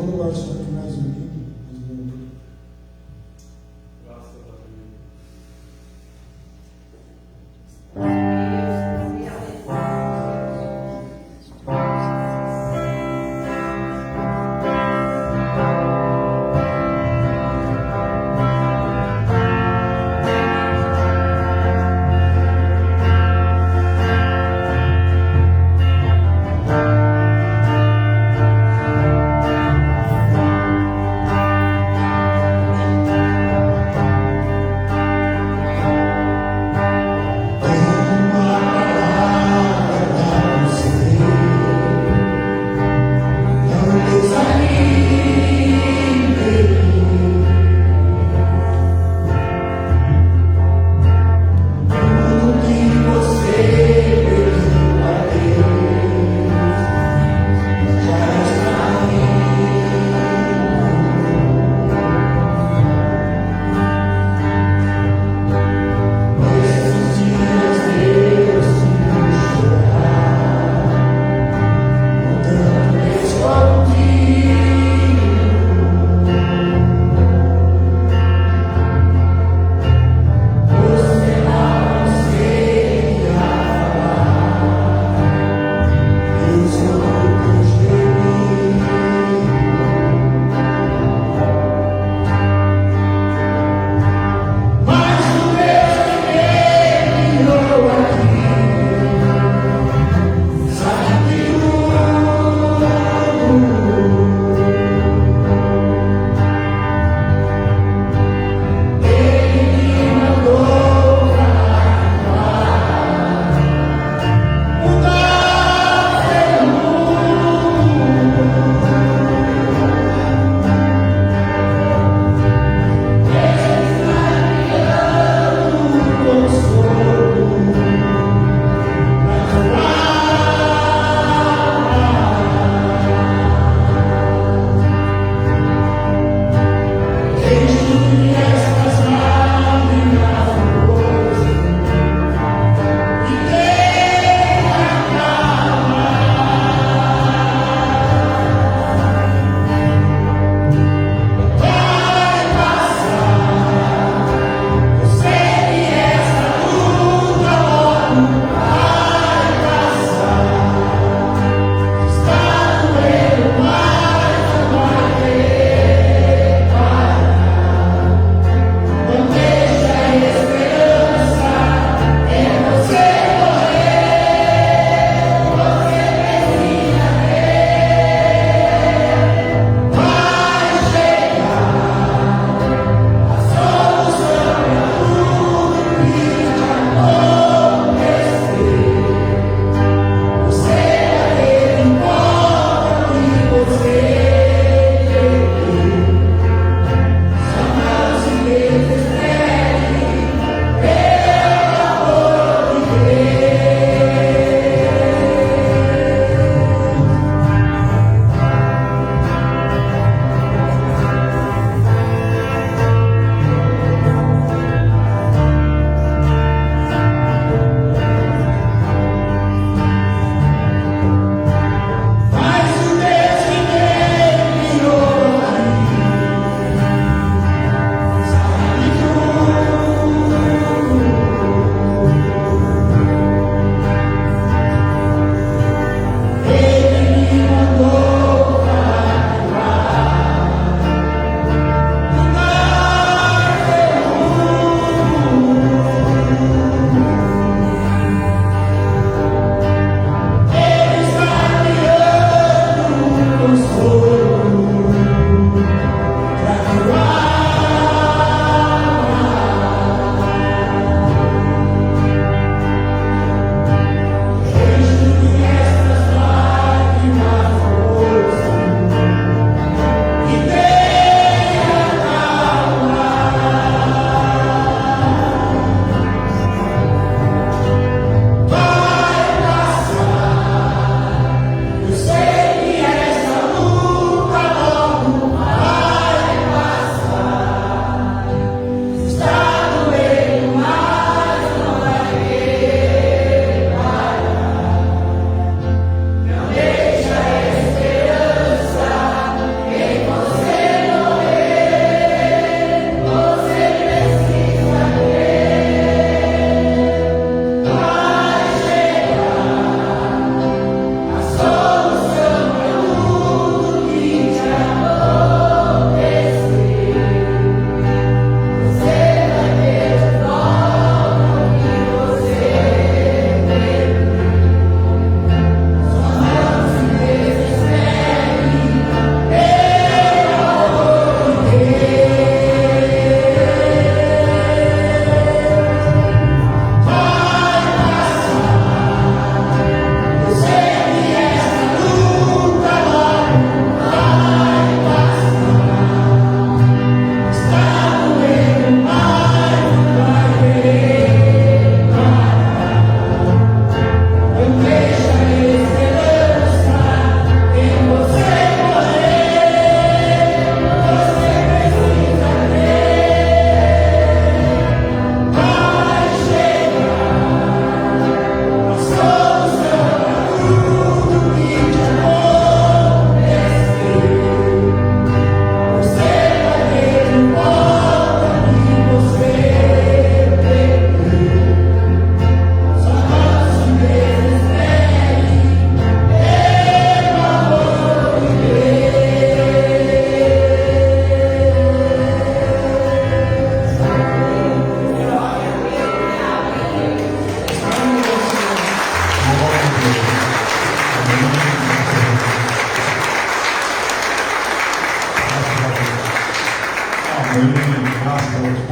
Graças a Deus.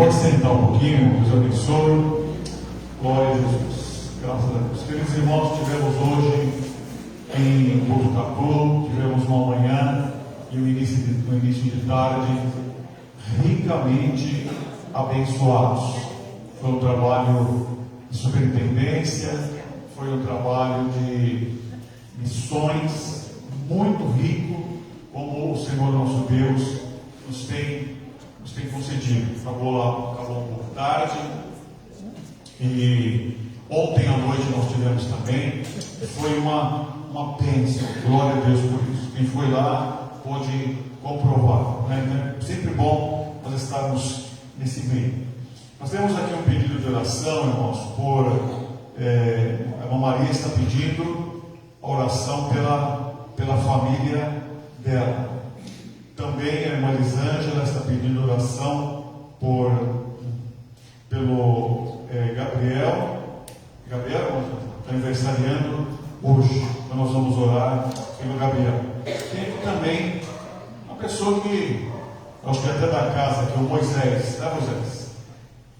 Pode sentar um pouquinho, Deus abençoe. Glória a Jesus. Graças a Deus. Queridos irmãos, tivemos hoje em Botucatu, tivemos uma manhã e no início de tarde ricamente abençoados. Foi um trabalho de superintendência, foi um trabalho de missões muito rico, como o Senhor nosso Deus nos tem concedido. Acabou um pouco tarde, e ontem à noite nós tivemos também. Foi uma bênção, glória a Deus por isso. Quem foi lá pôde comprovar, né? É sempre bom nós estarmos nesse meio. Nós temos aqui um pedido de oração, irmãos, a irmã Maria está pedindo a oração pela família dela. Também a irmã Elisângela está pedindo oração pelo Gabriel está aniversariando hoje. Então nós vamos orar pelo Gabriel. Tem também uma pessoa que acho que é até da casa, que é o Moisés, né, Moisés?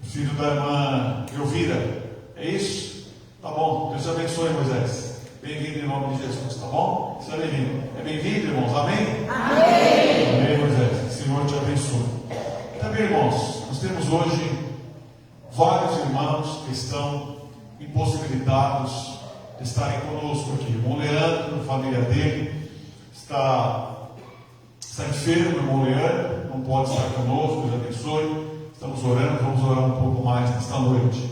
O filho da irmã Elvira. É isso? Tá bom. Deus abençoe, Moisés. Bem-vindo em nome de Jesus, tá bom? Seja bem-vindo. É bem-vindo, irmãos? Amém? Amém! Amém, Moisés. Que o Senhor te abençoe. Também, irmãos, nós temos hoje vários irmãos que estão impossibilitados de estarem conosco aqui. O irmão Leandro, a família dele, está enfermo. O irmão Leandro não pode estar conosco. Deus abençoe. Estamos orando, vamos orar um pouco mais nesta noite.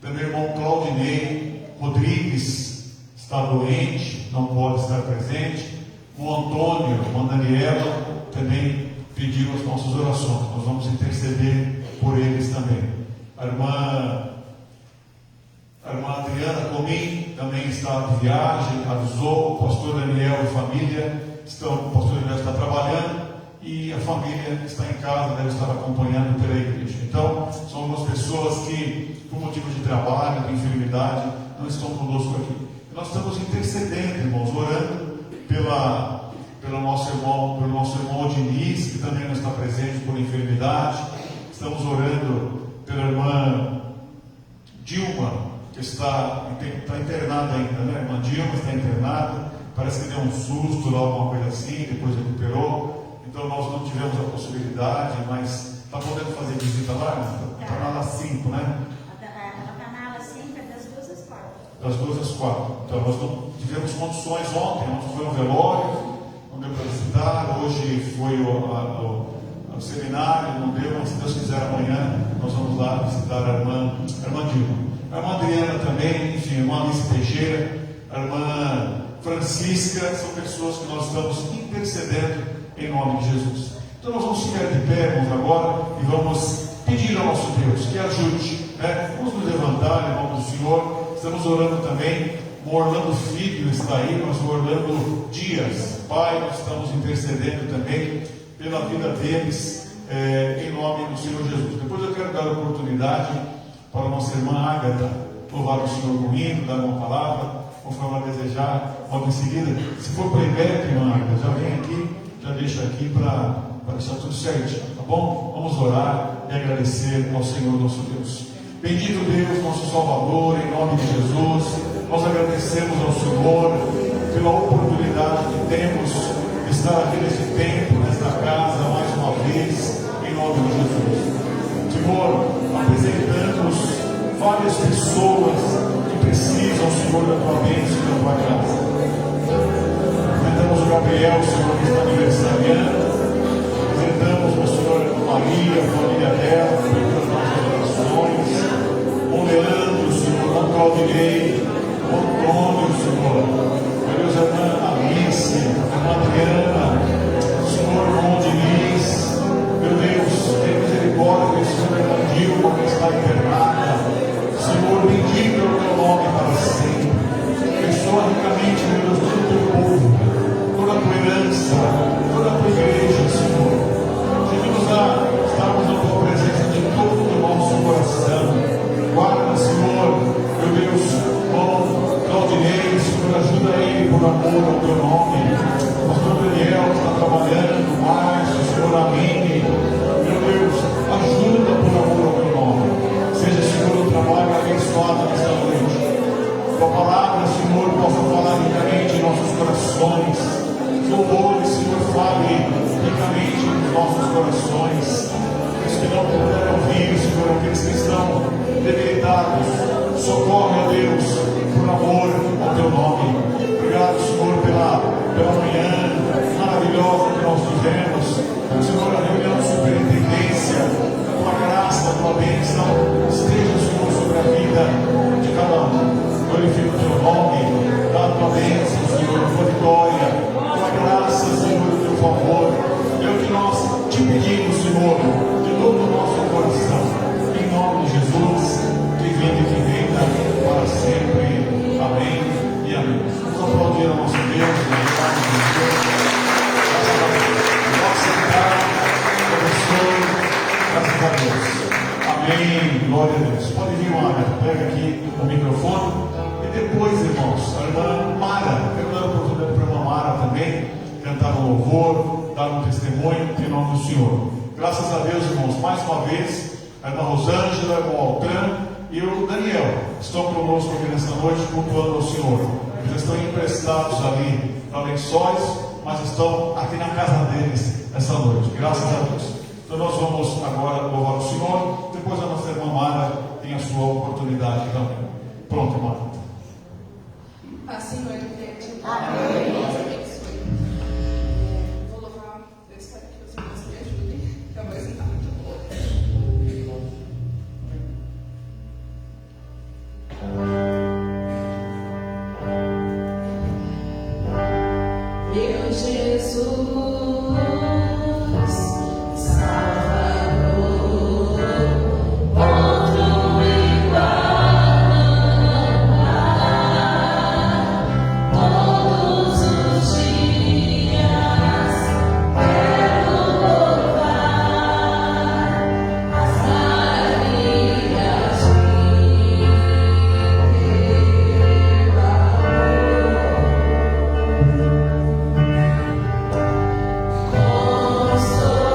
Também o irmão Claudinei Rodrigues está doente, não pode estar presente. O Antônio, a irmã Daniela, também pediu as nossas orações. Nós vamos interceder por eles também. A irmã Adriana Comim também está de viagem, avisou. O pastor Daniel e família o pastor Daniel está trabalhando e a família está em casa, deve estar acompanhando pela igreja. Então, são algumas pessoas que, por motivo de trabalho, de enfermidade, não estão conosco aqui. Nós estamos intercedendo, irmãos, orando pelo nosso irmão Diniz, que também não está presente por enfermidade. Estamos orando pela irmã Dilma, que está internada ainda, né? A irmã Dilma está internada, parece que deu um susto lá, alguma coisa assim, depois recuperou. Então nós não tivemos a possibilidade, mas está podendo fazer visita lá? Está na ala 5, né? Ela está na ala 5, das 2 às 4. Das 2 às 4. Então nós não tivemos condições ontem, nós foi um velório, não deu para visitar. Hoje foi o seminário, não deu, mas se Deus quiser amanhã nós vamos lá visitar a irmã Dilma. A irmã Adriana também, enfim, a irmã Alice Teixeira, a irmã Francisca, são pessoas que nós estamos intercedendo em nome de Jesus. Então nós vamos ficar de pé, irmãos, agora e vamos pedir ao nosso Deus que ajude, né? Vamos nos levantar em nome do Senhor. Estamos orando também. O Orlando Filho está aí, mas o Orlando Dias, Pai, nós estamos intercedendo também pela vida deles, em nome do Senhor Jesus. Depois eu quero dar a oportunidade para a nossa irmã Ágata louvar o Senhor com hino, dar uma palavra, conforme ela desejar, logo em seguida. Se for para Ibeca, irmã Ágata, já vem aqui, já deixa aqui para deixar tudo certinho, tá bom? Vamos orar e agradecer ao Senhor nosso Deus. Bendito Deus, nosso Salvador, em nome de Jesus, nós agradecemos ao Senhor pela oportunidade que temos de estar aqui nesse tempo, nesta casa, mais uma vez, em nome de Jesus. Senhor, apresentamos várias pessoas que precisam, Senhor, da tua bênção e da tua graça. Apresentamos o Gabriel, Senhor, que está aniversariando. Apresentamos o Senhor, a Maria, a família dela, pelas nossas orações. O Leandro, Senhor, o Claudinei, o Antônio, Senhor. Meu Deus, a irmã Alice, a irmã Adriana, o Senhor, o irmão Diniz. Meu Deus, tem misericórdia, Senhor, a irmã Dilma, que está internada. Senhor, bendito é o teu nome para sempre. Abençoa ricamente, meu Deus, todo o teu povo, toda a tua herança, toda a tua igreja, Senhor. Ajuda-nos a estarmos na tua presença de todo o nosso coração. Guarda, Senhor, meu Deus, com Claudinei, Senhor, ajuda ele por amor ao teu nome. O pastor Daniel está trabalhando mais, Senhor, Aline. Meu Deus, ajuda por amor ao corações. Louvores, Senhor, fale ricamente nos nossos corações. Os que não puderam ouvir, Senhor, aqueles que estão debilitados, socorre, ó Deus, por amor ao Teu nome. Obrigado, Senhor, pela manhã maravilhosa que nós tivemos. Senhor, a reunião de superintendência, a Tua graça, a Tua bênção esteja, Senhor, sobre a vida de cada um. Glorifica o Teu nome, dá a Tua bênção, Senhor, a Tua vitória, a Tua graça, Senhor, o Teu favor. É o que nós te pedimos, Senhor, de todo o nosso coração. Em nome de Jesus, que vive e que reina para sempre. Amém e amém. Vamos aplaudir a nosso Deus, em nome de Jesus. Graças a Deus. Pode sentar, abençoe, graças a Deus. Amém, glória a Deus. Pode vir, Ana, pega aqui o microfone. E depois, irmãos, a irmã Mara, quero dar a oportunidade para a irmã Mara também cantar um louvor, dar um testemunho em nome do Senhor. Graças a Deus, irmãos, mais uma vez, a irmã Rosângela, o irmão Altran e o Daniel estão conosco aqui nesta noite, cultuando ao Senhor. Eles estão emprestados ali para Lençóis, mas estão aqui na casa deles essa noite, graças a Deus. Então nós vamos agora louvar o Senhor, depois a nossa irmã Mara tem a sua oportunidade também. Pronto, irmã. Assim, noite, gente. Amém. Deus abençoe. Vou louvar, eu espero que os irmãos me ajudem, porque a voz não está muito boa. Meu Jesus. Sou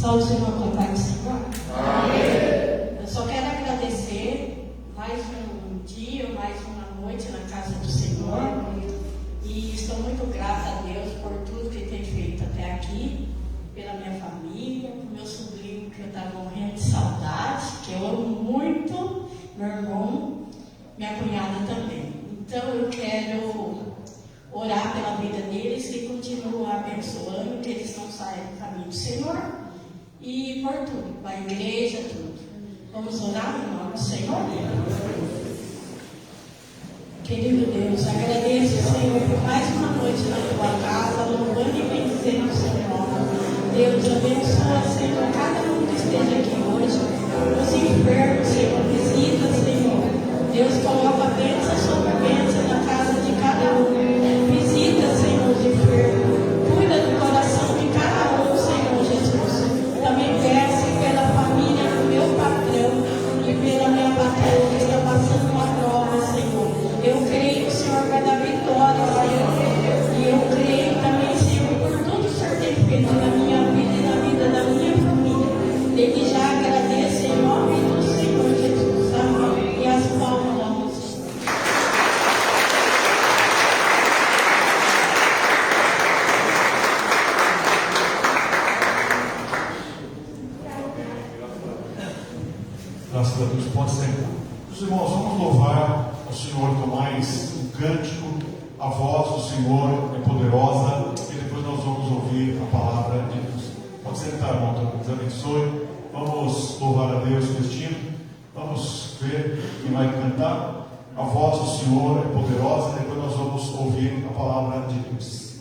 Só o Senhor pode participar. Amém. Eu só quero agradecer mais um dia, mais uma noite na casa do Senhor. E estou muito grata a Deus por tudo que tem feito até aqui, pela minha família, pelo meu sobrinho que eu estava morrendo de saudade, que eu amo muito, meu irmão, minha cunhada também. Então eu quero orar pela vida deles e continuar abençoando, que eles não saiam do caminho do Senhor. E por tudo, para a igreja, tudo. Vamos orar em nome do Senhor? Querido Deus, agradeço, Senhor, por mais uma noite na tua casa, louvando e bendizendo o seu nome. Deus, abençoa, Senhor, cada um que esteja aqui hoje. Os enfermos, Senhor, visita, Senhor. Deus, coloca a bênção sobre a bênção na casa de cada um. Visita, Senhor, os enfermos. Cuida do coração de cada um, Senhor Jesus. Também peço pela família do meu patrão e pela minha patroa que está passando uma prova, Senhor. Eu creio que o Senhor vai dar vitória, Senhor. E eu creio também, Senhor, por tudo que o Senhor tem feito na minha vida e na vida da minha família. Desde já agradeço em nome do Senhor Jesus. Amém. E as palmas ao Senhor. Graças a Deus, pode sentar. Meus irmãos, vamos louvar o Senhor com mais um cântico. A voz do Senhor é poderosa e depois nós vamos ouvir a palavra de Deus. Pode sentar, irmão, Deus abençoe. Vamos louvar a Deus, Cristina. Vamos ver quem vai cantar. A voz do Senhor é poderosa e depois nós vamos ouvir a palavra de Deus.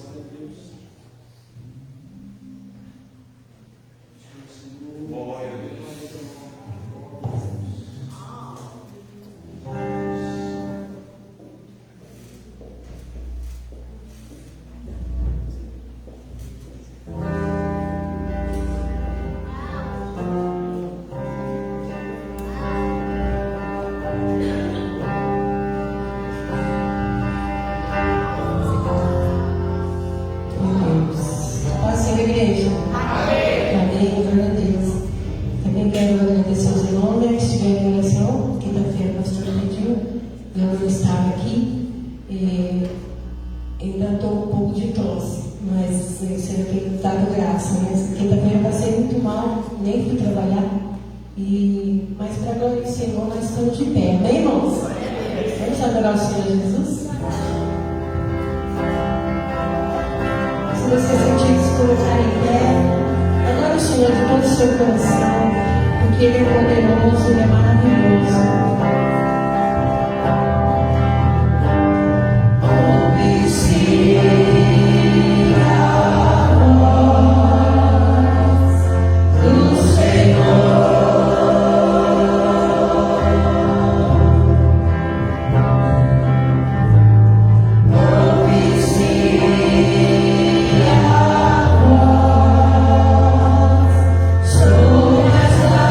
Glória a Deus. Pode ser, igreja? Amém, glória a Deus. Também quero agradecer aos irmãos que estiveram em oração. Quinta-feira o pastor pediu, eu não estava aqui. Ainda estou um pouco de tosse, mas o Senhor tem dado graça. Mas quinta-feira eu passei muito mal, nem fui trabalhar. Mas para a glória do Senhor, nós estamos de pé. Amém, irmãos? Vamos adorar o Senhor Jesus? Se você sentir que se colocar em pé, adore o Senhor de todo o seu coração, porque Ele é poderoso, Ele é maravilhoso. So as I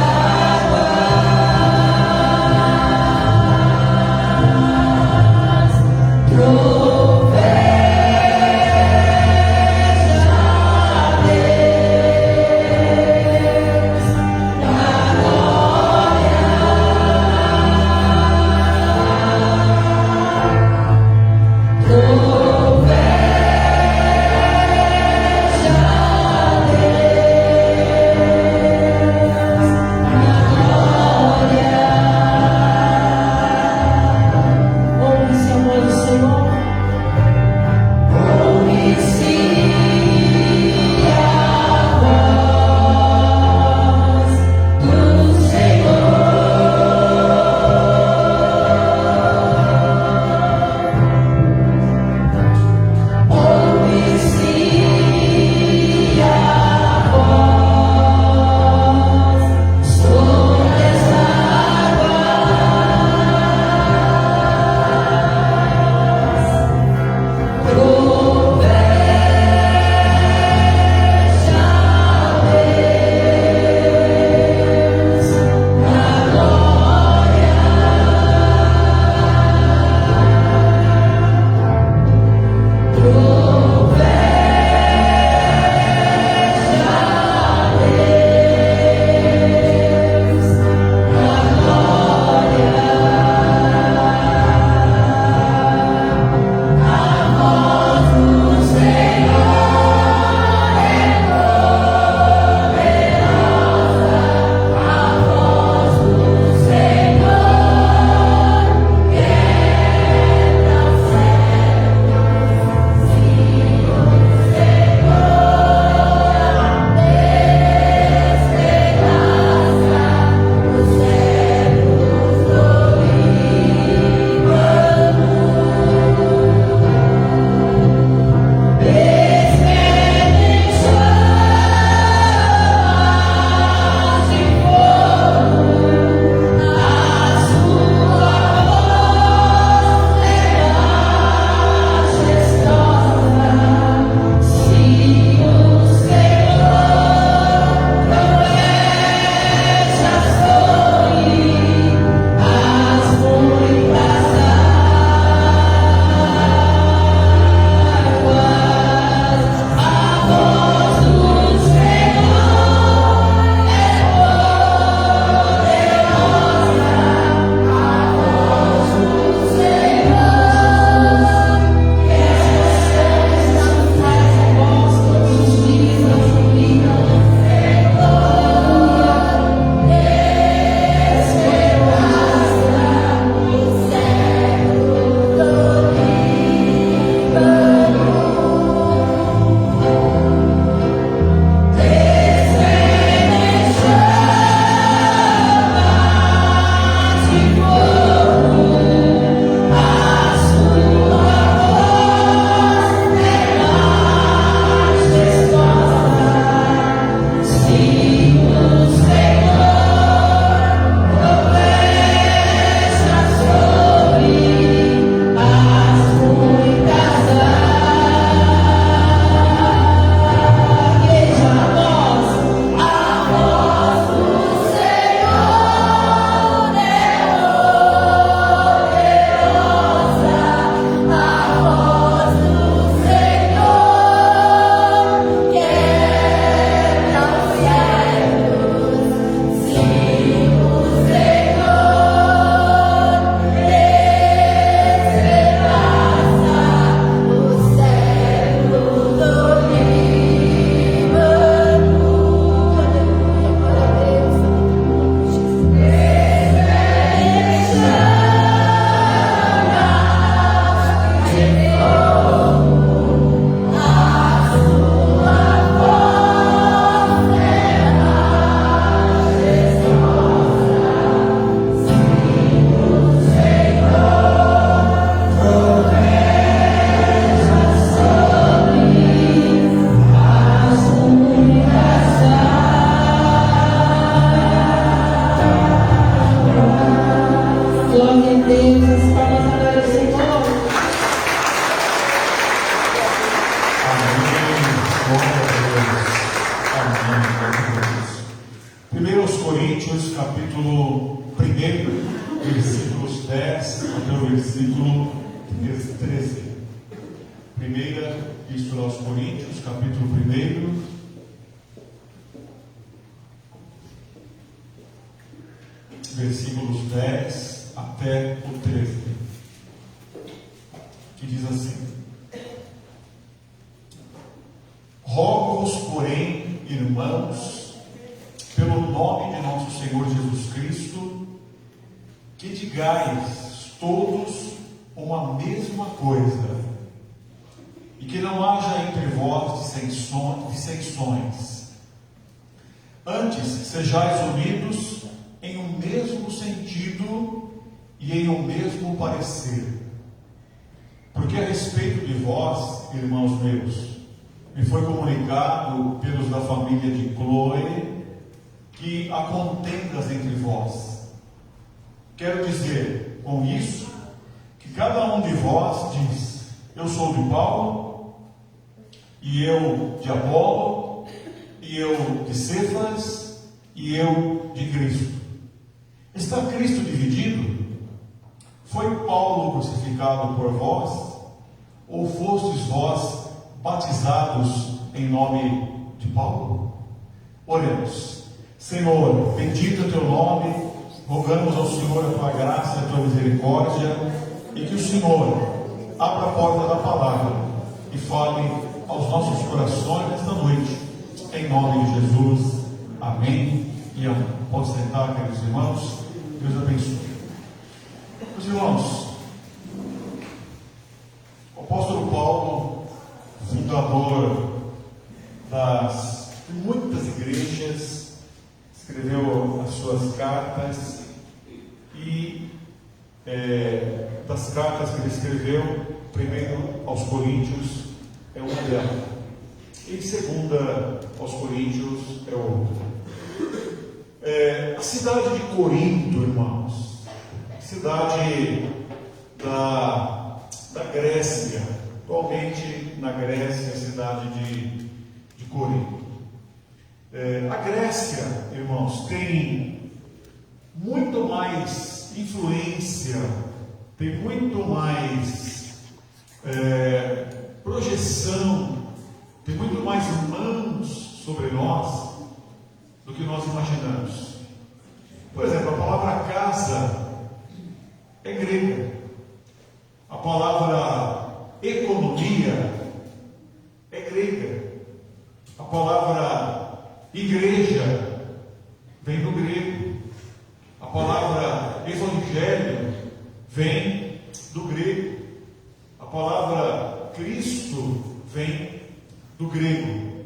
capítulo 1, versículos 10 até o versículo 13. Primeira Epístola aos Coríntios, capítulo 1, versículos 10 até o 13, que diz assim: Rogo-vos, porém, irmãos, pelo nome de nosso Senhor Jesus Cristo, que digais todos uma mesma coisa, e que não haja entre vós dissensões. Antes, sejais unidos em um mesmo sentido e em um mesmo parecer. Porque a respeito de vós, irmãos meus, me foi comunicado pelos da família de Cloe que há contendas entre vós. Quero dizer com isso que cada um de vós diz: eu sou de Paulo, e eu de Apolo, e eu de Cefas, e eu de Cristo. Está Cristo dividido? Foi Paulo crucificado por vós? Ou fostes vós batizados em nome de Paulo? Oremos. Senhor, bendito é teu nome, rogamos ao Senhor a tua graça e a tua misericórdia, e que o Senhor abra a porta da palavra e fale aos nossos corações nesta noite, em nome de Jesus. Amém e amém. Pode sentar, queridos irmãos. Deus abençoe. Meus irmãos, o apóstolo Paulo, fundador de muitas igrejas, escreveu as suas cartas, e das cartas que ele escreveu, primeiro aos Coríntios é uma delas, e segunda aos Coríntios é outra. A cidade de Corinto, irmãos, cidade da Grécia, atualmente na Grécia, a cidade de Corinto. A Grécia, irmãos, tem muito mais influência, tem muito mais projeção, tem muito mais mãos sobre nós do que nós imaginamos. Por exemplo, a palavra casa é grega. A palavra economia é grega. A palavra igreja vem do grego. A palavra evangelho vem do grego. A palavra Cristo vem do grego.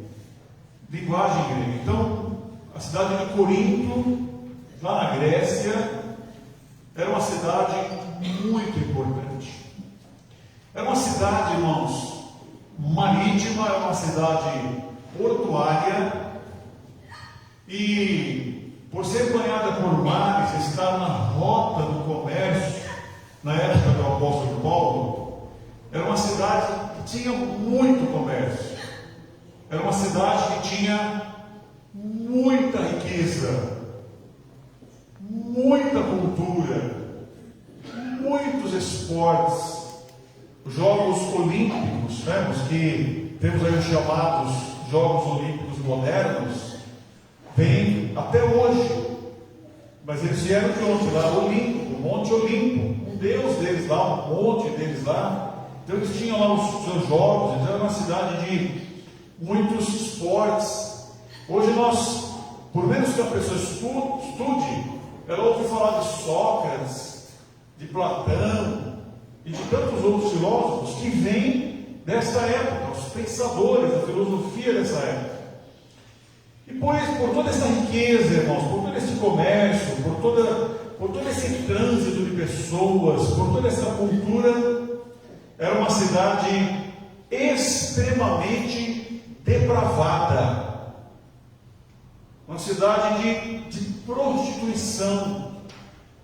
Linguagem grega. Então, a cidade de Corinto, lá na Grécia, era uma cidade muito importante. Era uma cidade, irmãos, marítima, era uma cidade portuária, e por ser banhada por mares, estar na rota do comércio, na época do apóstolo Paulo, era uma cidade que tinha muito comércio, era uma cidade que tinha muita riqueza, muita cultura, muitos esportes. Os Jogos Olímpicos, os que temos aí os chamados Jogos Olímpicos modernos, vêm até hoje, mas eles vieram de onde? Lá do Olimpo, o Monte Olimpo, um deus deles lá, um monte deles lá. Então eles tinham lá os seus jogos. Então era uma cidade de muitos esportes. Hoje nós, por menos que a pessoa estude, ela ouve falar de Sócrates, de Platão e de tantos outros filósofos que vêm dessa época, os pensadores da filosofia dessa época. E por toda essa riqueza, irmãos, por todo esse comércio, por todo esse trânsito de pessoas, por toda essa cultura, era uma cidade extremamente depravada. Uma cidade de prostituição.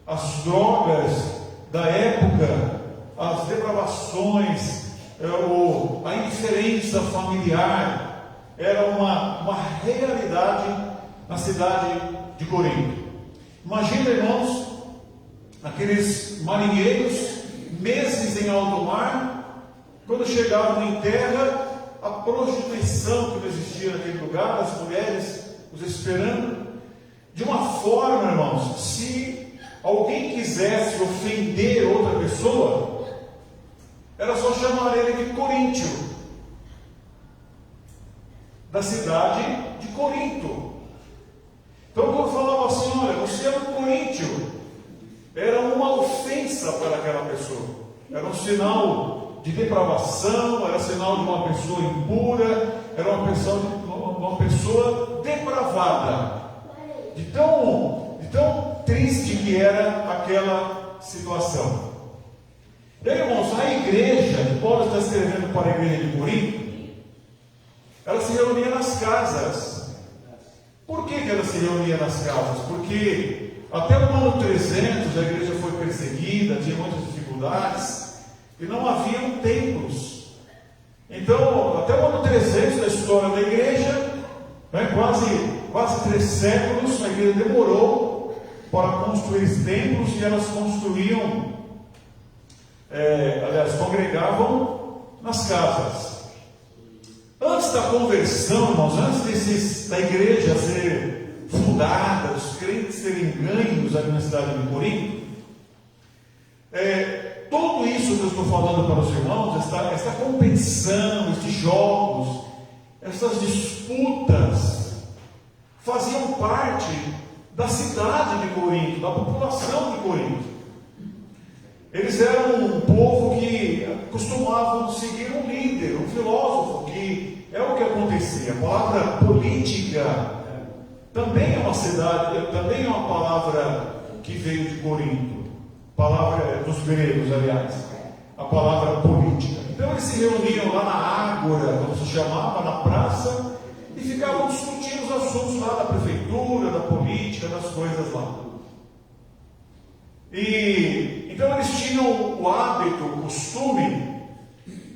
As drogas da época, as depravações, a indiferença familiar, era uma realidade na cidade de Corinto. Imagina, irmãos, aqueles marinheiros, meses em alto mar, quando chegavam em terra, a prostituição que não existia naquele lugar, as mulheres os esperando. De uma forma, irmãos, se alguém quisesse ofender outra pessoa, era só chamar ele de Coríntio, da cidade de Corinto. Então, quando falava assim, olha, você é um coríntio, era uma ofensa para aquela pessoa, era um sinal de depravação, era sinal de uma pessoa impura, era uma pessoa depravada, de tão triste que era aquela situação. E aí, irmãos, a igreja, que Paulo está escrevendo para a igreja de Corinto, ela se reunia nas casas. Por que ela se reunia nas casas? Porque até o ano 300 a igreja foi perseguida, tinha muitas dificuldades, e não haviam templos. Então, até o ano 300 da história da igreja, né, quase 3 séculos, a igreja demorou para construir os templos, e elas construíam, congregavam nas casas. Antes da conversão, irmãos, antes da igreja ser fundada, os crentes serem ganhos ali na cidade de Corinto, tudo isso que eu estou falando para os irmãos, essa competição, esses jogos, essas disputas, faziam parte da cidade de Corinto, da população de Corinto. Eles eram um povo que costumavam seguir um líder, um filósofo, que é o que acontecia. A palavra política também é uma palavra que veio de Corinto. Palavra dos gregos, aliás, a palavra política. Então eles se reuniam lá na ágora, como se chamava, na praça, e ficavam discutindo os assuntos lá da prefeitura, da política, das coisas lá. E então eles tinham o hábito, o costume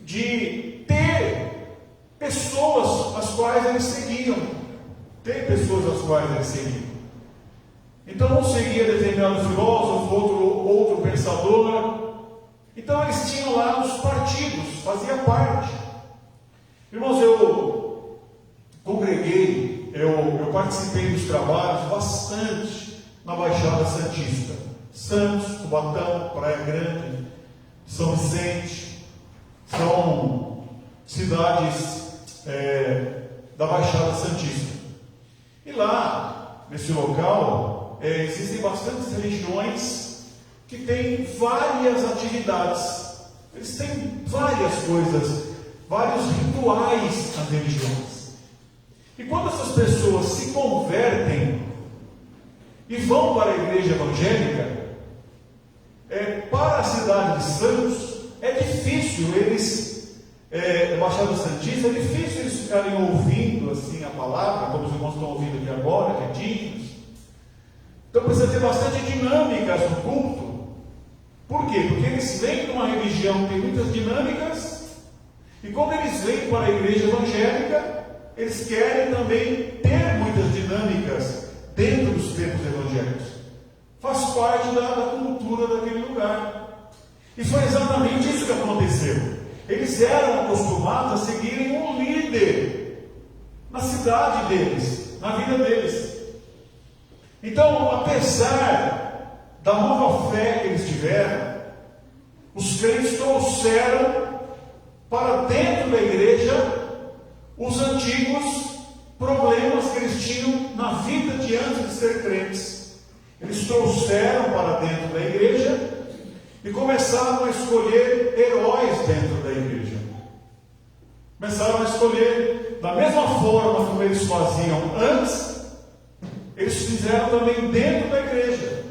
de ter pessoas as quais eles seguiam. Então um seguia determinado filósofo, outro pensador. Então eles tinham lá os partidos, fazia parte. Irmãos, eu congreguei, eu participei dos trabalhos bastante na Baixada Santista. Santos, Cubatão, Praia Grande, São Vicente, são cidades da Baixada Santista. E lá, nesse local, existem bastantes religiões que têm várias atividades. Eles têm várias coisas, vários rituais nas religiões. E quando essas pessoas se convertem e vão para a igreja evangélica, para a cidade de Santos, é difícil eles, Baixada Santista, é difícil eles ficarem ouvindo assim a palavra, como os irmãos estão ouvindo aqui agora, quietinhos. Então precisa ter bastante dinâmicas no culto. Por quê? Porque eles vêm de uma religião que tem muitas dinâmicas, e quando eles vêm para a igreja evangélica, eles querem também ter muitas dinâmicas dentro dos templos evangélicos. Faz parte da cultura daquele lugar. E foi exatamente isso que aconteceu. Eles eram acostumados a seguirem um líder na cidade deles, na vida deles. Então, apesar da nova fé que eles tiveram, os crentes trouxeram para dentro da igreja os antigos problemas que eles tinham na vida de antes de ser crentes. Eles trouxeram para dentro da igreja e começaram a escolher heróis dentro da igreja. Começaram a escolher, da mesma forma como eles faziam antes, eles fizeram também dentro da igreja.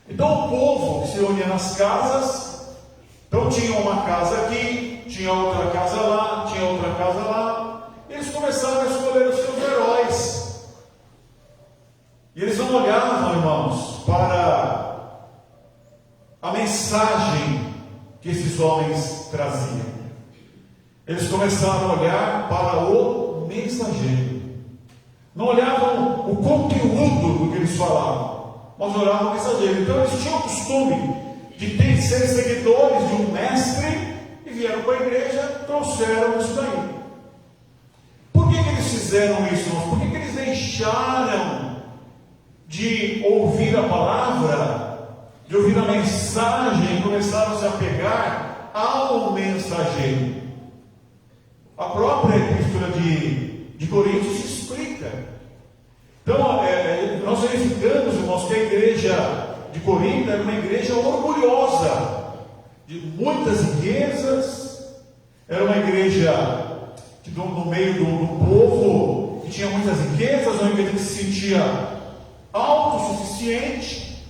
Então o povo que se reunia nas casas, então tinha uma casa aqui, tinha outra casa lá, tinha outra casa lá, e eles começaram a escolher os seus heróis. E eles não olhavam, irmãos, para a mensagem que esses homens traziam. Eles começaram a olhar para o mensageiro. Não olhavam o conteúdo do que eles falavam. mas orava o mensageiro. Então eles tinham o costume de ser seguidores de um mestre e vieram para a igreja, trouxeram isso daí. Por que eles fizeram isso, irmãos? Por que eles deixaram de ouvir a palavra, de ouvir a mensagem e começaram a se apegar ao mensageiro? A própria epístola de Coríntios explica. Então, nós verificamos, irmãos, que a igreja de Corinto era uma igreja orgulhosa, de muitas riquezas, era uma igreja que no meio do povo que tinha muitas riquezas, uma igreja que se sentia autossuficiente,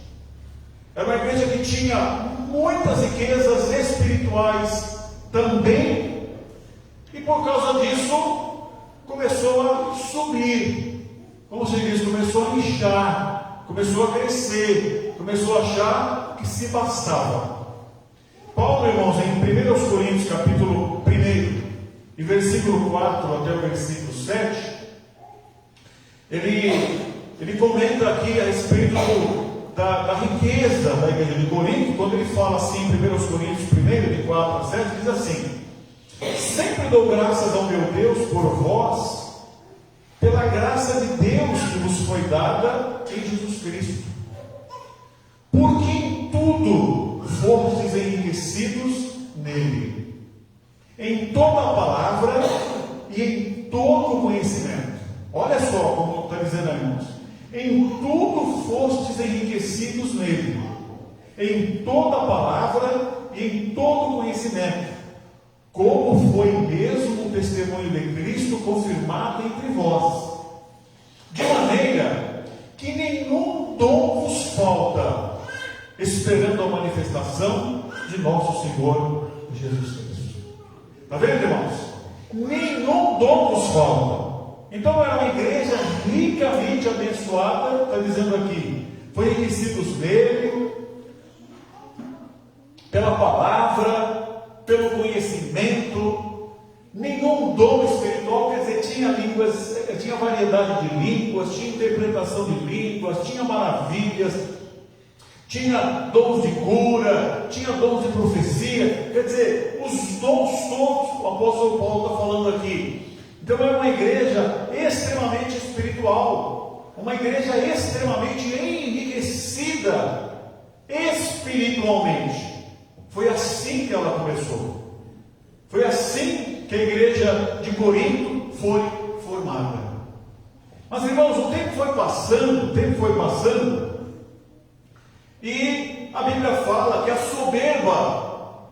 era uma igreja que tinha muitas riquezas espirituais também, e por causa disso começou a subir, como se diz, começou a inchar, começou a crescer, começou a achar que se bastava. Paulo, irmãos, em 1 Coríntios capítulo 1 e versículo 4 até o versículo 7, ele comenta aqui a respeito da riqueza da igreja de Corinto, quando ele fala assim em 1 Coríntios 1, de 4 a 7, diz assim: sempre dou graças ao meu Deus por vós, pela graça de Deus que vos foi dada em Jesus Cristo, porque em tudo fostes enriquecidos nele, em toda a palavra e em todo o conhecimento. Olha só como está dizendo, irmãos: em tudo fostes enriquecidos nele, em toda a palavra e em todo o conhecimento, como foi mesmo o testemunho de Cristo confirmado entre vós, de maneira que nenhum dom vos falta, esperando a manifestação de nosso Senhor Jesus Cristo. Está vendo, irmãos? Nenhum dom vos falta. Então era uma igreja ricamente abençoada, está dizendo aqui, foi enriquecidos nele, pela palavra, pelo conhecimento, nenhum dom espiritual, quer dizer, tinha línguas, tinha variedade de línguas, tinha interpretação de línguas, tinha maravilhas, tinha dons de cura, tinha dons de profecia, quer dizer, os dons todos, o apóstolo Paulo está falando aqui. Então era uma igreja extremamente espiritual, uma igreja extremamente enriquecida espiritualmente. Foi assim que ela começou. Foi assim que a igreja de Corinto foi formada. Mas, irmãos, o tempo foi passando, e a Bíblia fala que a soberba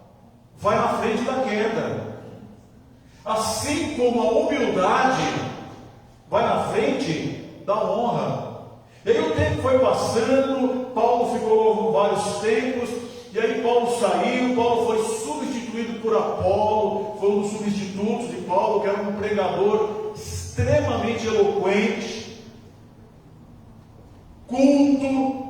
vai na frente da queda, assim como a humildade vai na frente da honra. E aí o tempo foi passando, Paulo ficou vários tempos, e aí Paulo saiu, Paulo foi substituído por Apolo, foi um dos substitutos de Paulo, que era um pregador extremamente eloquente, culto.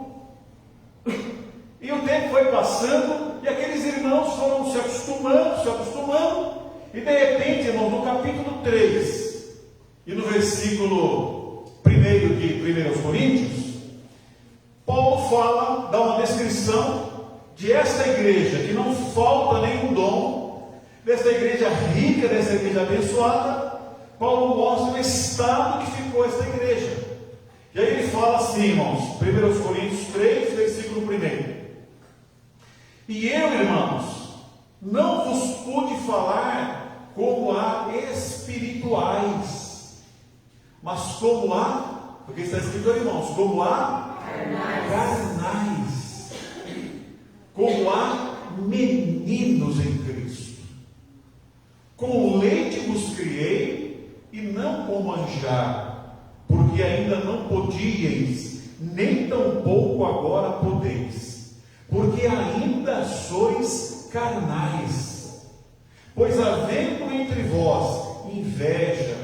E o tempo foi passando, e aqueles irmãos foram se acostumando, e de repente, irmão, no capítulo 3, e no versículo 1 de 1 Coríntios, Paulo fala, dá uma descrição de esta igreja, que não falta nenhum dom, desta igreja rica, desta igreja abençoada. Paulo mostra o estado que ficou esta igreja. E aí ele fala assim, irmãos, 1 Coríntios 3, versículo 1: e eu, irmãos, não vos pude falar como a espirituais, mas como a, porque está escrito aí, irmãos, como a carnais, como a meninos em Cristo. Com leite vos criei, e não com manjar, porque ainda não podíeis, nem tampouco agora podeis, porque ainda sois carnais. Pois havendo entre vós inveja,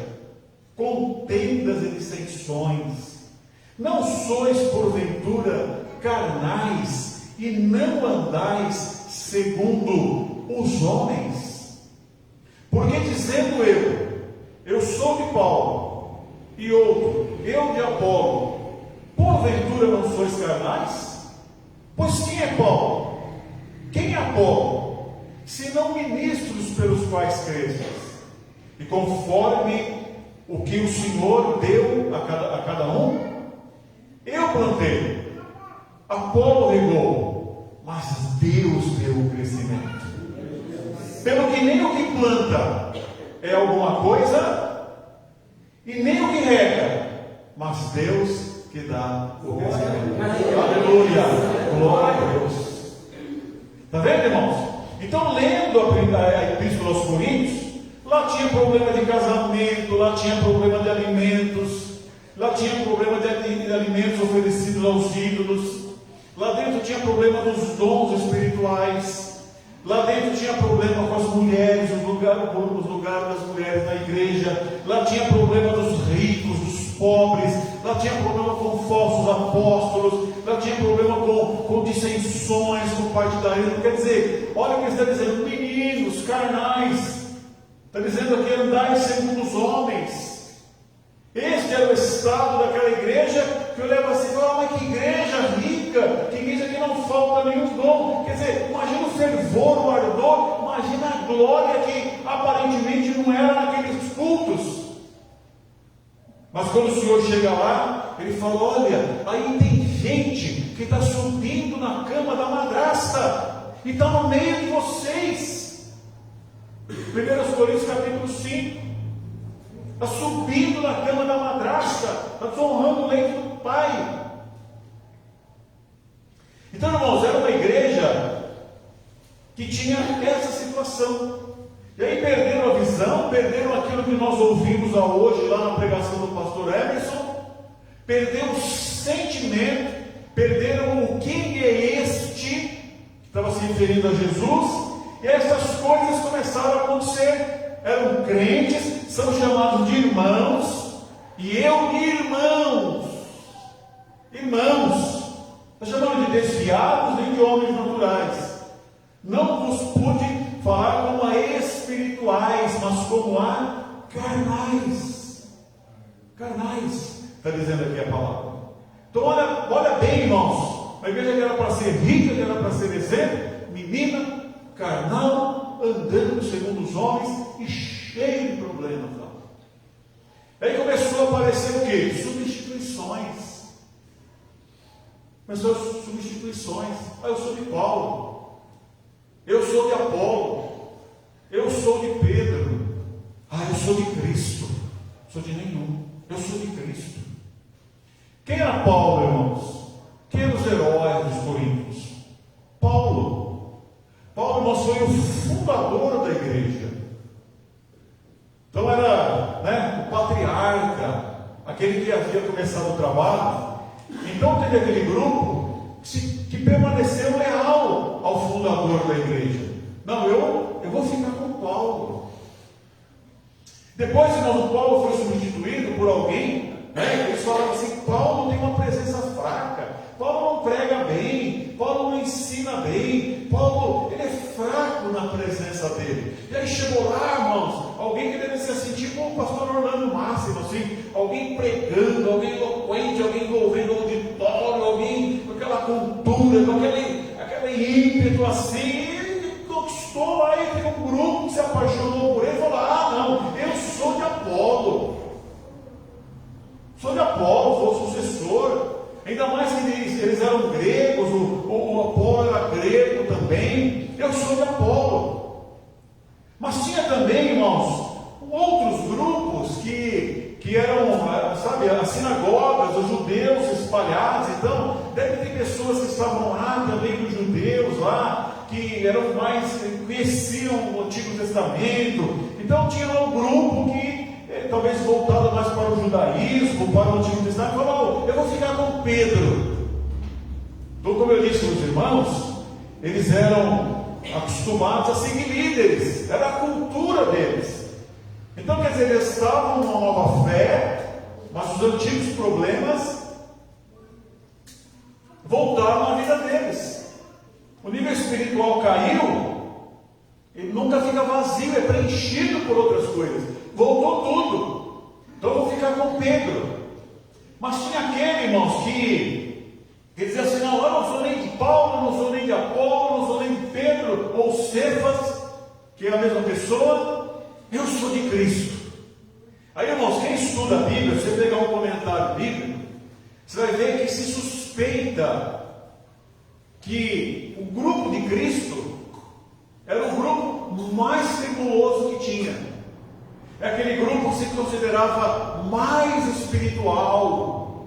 contendas e dissensões, não sois porventura carnais e não andais segundo os homens? Porque dizendo eu sou de Paulo, e outro, eu de Apolo, por porventura não sois carnais? Pois quem é Paulo? Quem é Apolo? Senão ministros pelos quais cresces. E conforme o que o Senhor deu a cada um, eu plantei, Apolo regou, mas Deus deu o crescimento. Pelo que nem o que planta é alguma coisa, e nem o que rega, mas Deus que dá o crescimento. Aleluia! Glória a Deus! Está vendo, irmãos? Então, lendo a Epístola aos Coríntios, lá tinha problema de casamento, lá tinha problema de alimentos, lá tinha problema de alimentos oferecidos aos ídolos, lá dentro tinha problema dos dons espirituais, lá dentro tinha problema com as mulheres, os lugares das mulheres na igreja, lá tinha problema dos ricos, dos pobres, lá tinha problema com falsos apóstolos, lá tinha problema com dissensões, com partidarismo. Quer dizer, olha o que ele está dizendo: meninos, carnais, está dizendo aqui, andai segundo os homens. Este era o estado daquela igreja, que eu levo assim, mas que igreja rica, que igreja que não falta nenhum dom. Quer dizer, imagina o fervor, o ardor, imagina a glória que aparentemente não era naqueles cultos. Mas quando o Senhor chega lá, ele fala: olha, aí tem gente que está subindo na cama da madrasta, e está no meio de vocês. 1 Coríntios capítulo 5. Está subindo na cama da madrasta, está desonrando o leito do pai. Então, irmãos, era uma igreja que tinha essa situação. E aí perderam a visão, perderam aquilo que nós ouvimos hoje lá na pregação do pastor Emerson, perderam o sentimento, perderam o quem é este, que estava se referindo a Jesus, e essas coisas começaram a acontecer. Eram crentes, são chamados de irmãos, e eu, irmãos, está chamando de desviados nem de homens naturais. Não vos pude falar como a espirituais, mas como a carnais. Carnais, está dizendo aqui a palavra. Então olha bem, irmãos, uma igreja que era para ser rica, que era para ser exemplo, menina, carnal, andando segundo os homens e cheio de problemas. Aí começou a aparecer o quê? Substituições. Começou as substituições. Eu sou de Paulo, eu sou de Apolo, eu sou de Pedro, eu sou de Cristo. Não sou de nenhum, eu sou de Cristo. Quem era Paulo, irmãos? Quem eram os heróis dos Coríntios? Paulo, irmãos, foi o fundador da igreja. Então era, o patriarca, aquele que havia começado o trabalho. Então teve aquele grupo que permaneceu leal ao fundador da igreja. Não, eu vou ficar com Paulo. Depois, irmãos, o Paulo foi substituído por alguém, eles falaram assim: Paulo tem uma presença fraca, Paulo não prega bem, Paulo não ensina bem, Paulo, ele é fraco na presença dele. E aí chegou lá, irmãos, alguém que deve ser assim, tipo o pastor Orlando Máximo, assim, alguém pregando, alguém eloquente, alguém envolvendo o auditório, alguém com aquela cultura, com aquele ímpeto assim, e conquistou lá, e tem um grupo que se apaixonou por ele, e falou: não, eu sou de Apolo. Sou de Apolo, sou sucessor. Ainda mais que eles eram gregos, o Apolo era grego também. Eu sou de Apolo. Mas tinha também, irmãos, outros grupos que eram, sabe, as sinagogas, os judeus espalhados. Então, deve ter pessoas que estavam lá também, os judeus lá, que eram mais, conheciam o Antigo Testamento. Então, tinha um grupo que talvez voltado mais para o judaísmo, para o Antigo Testamento, falou: eu vou ficar com Pedro. Então, como eu disse para os irmãos, eles eram acostumados a seguir líderes, era a cultura deles. Então, quer dizer, eles estavam numa nova fé, mas os antigos problemas voltaram na vida deles. O nível espiritual caiu, ele nunca fica vazio, é preenchido por outras coisas. Voltou tudo. Então eu vou ficar com Pedro. Mas tinha aquele, irmãos, que dizia assim: não, eu não sou nem de Paulo, eu não sou nem de Apolo, eu não sou nem de Pedro ou Cefas, que é a mesma pessoa, eu sou de Cristo. Aí, irmãos, quem estuda a Bíblia, se você pegar um comentário bíblico, você vai ver que se suspeita que o grupo de Cristo era o grupo mais tribuloso que tinha. É aquele grupo que se considerava mais espiritual.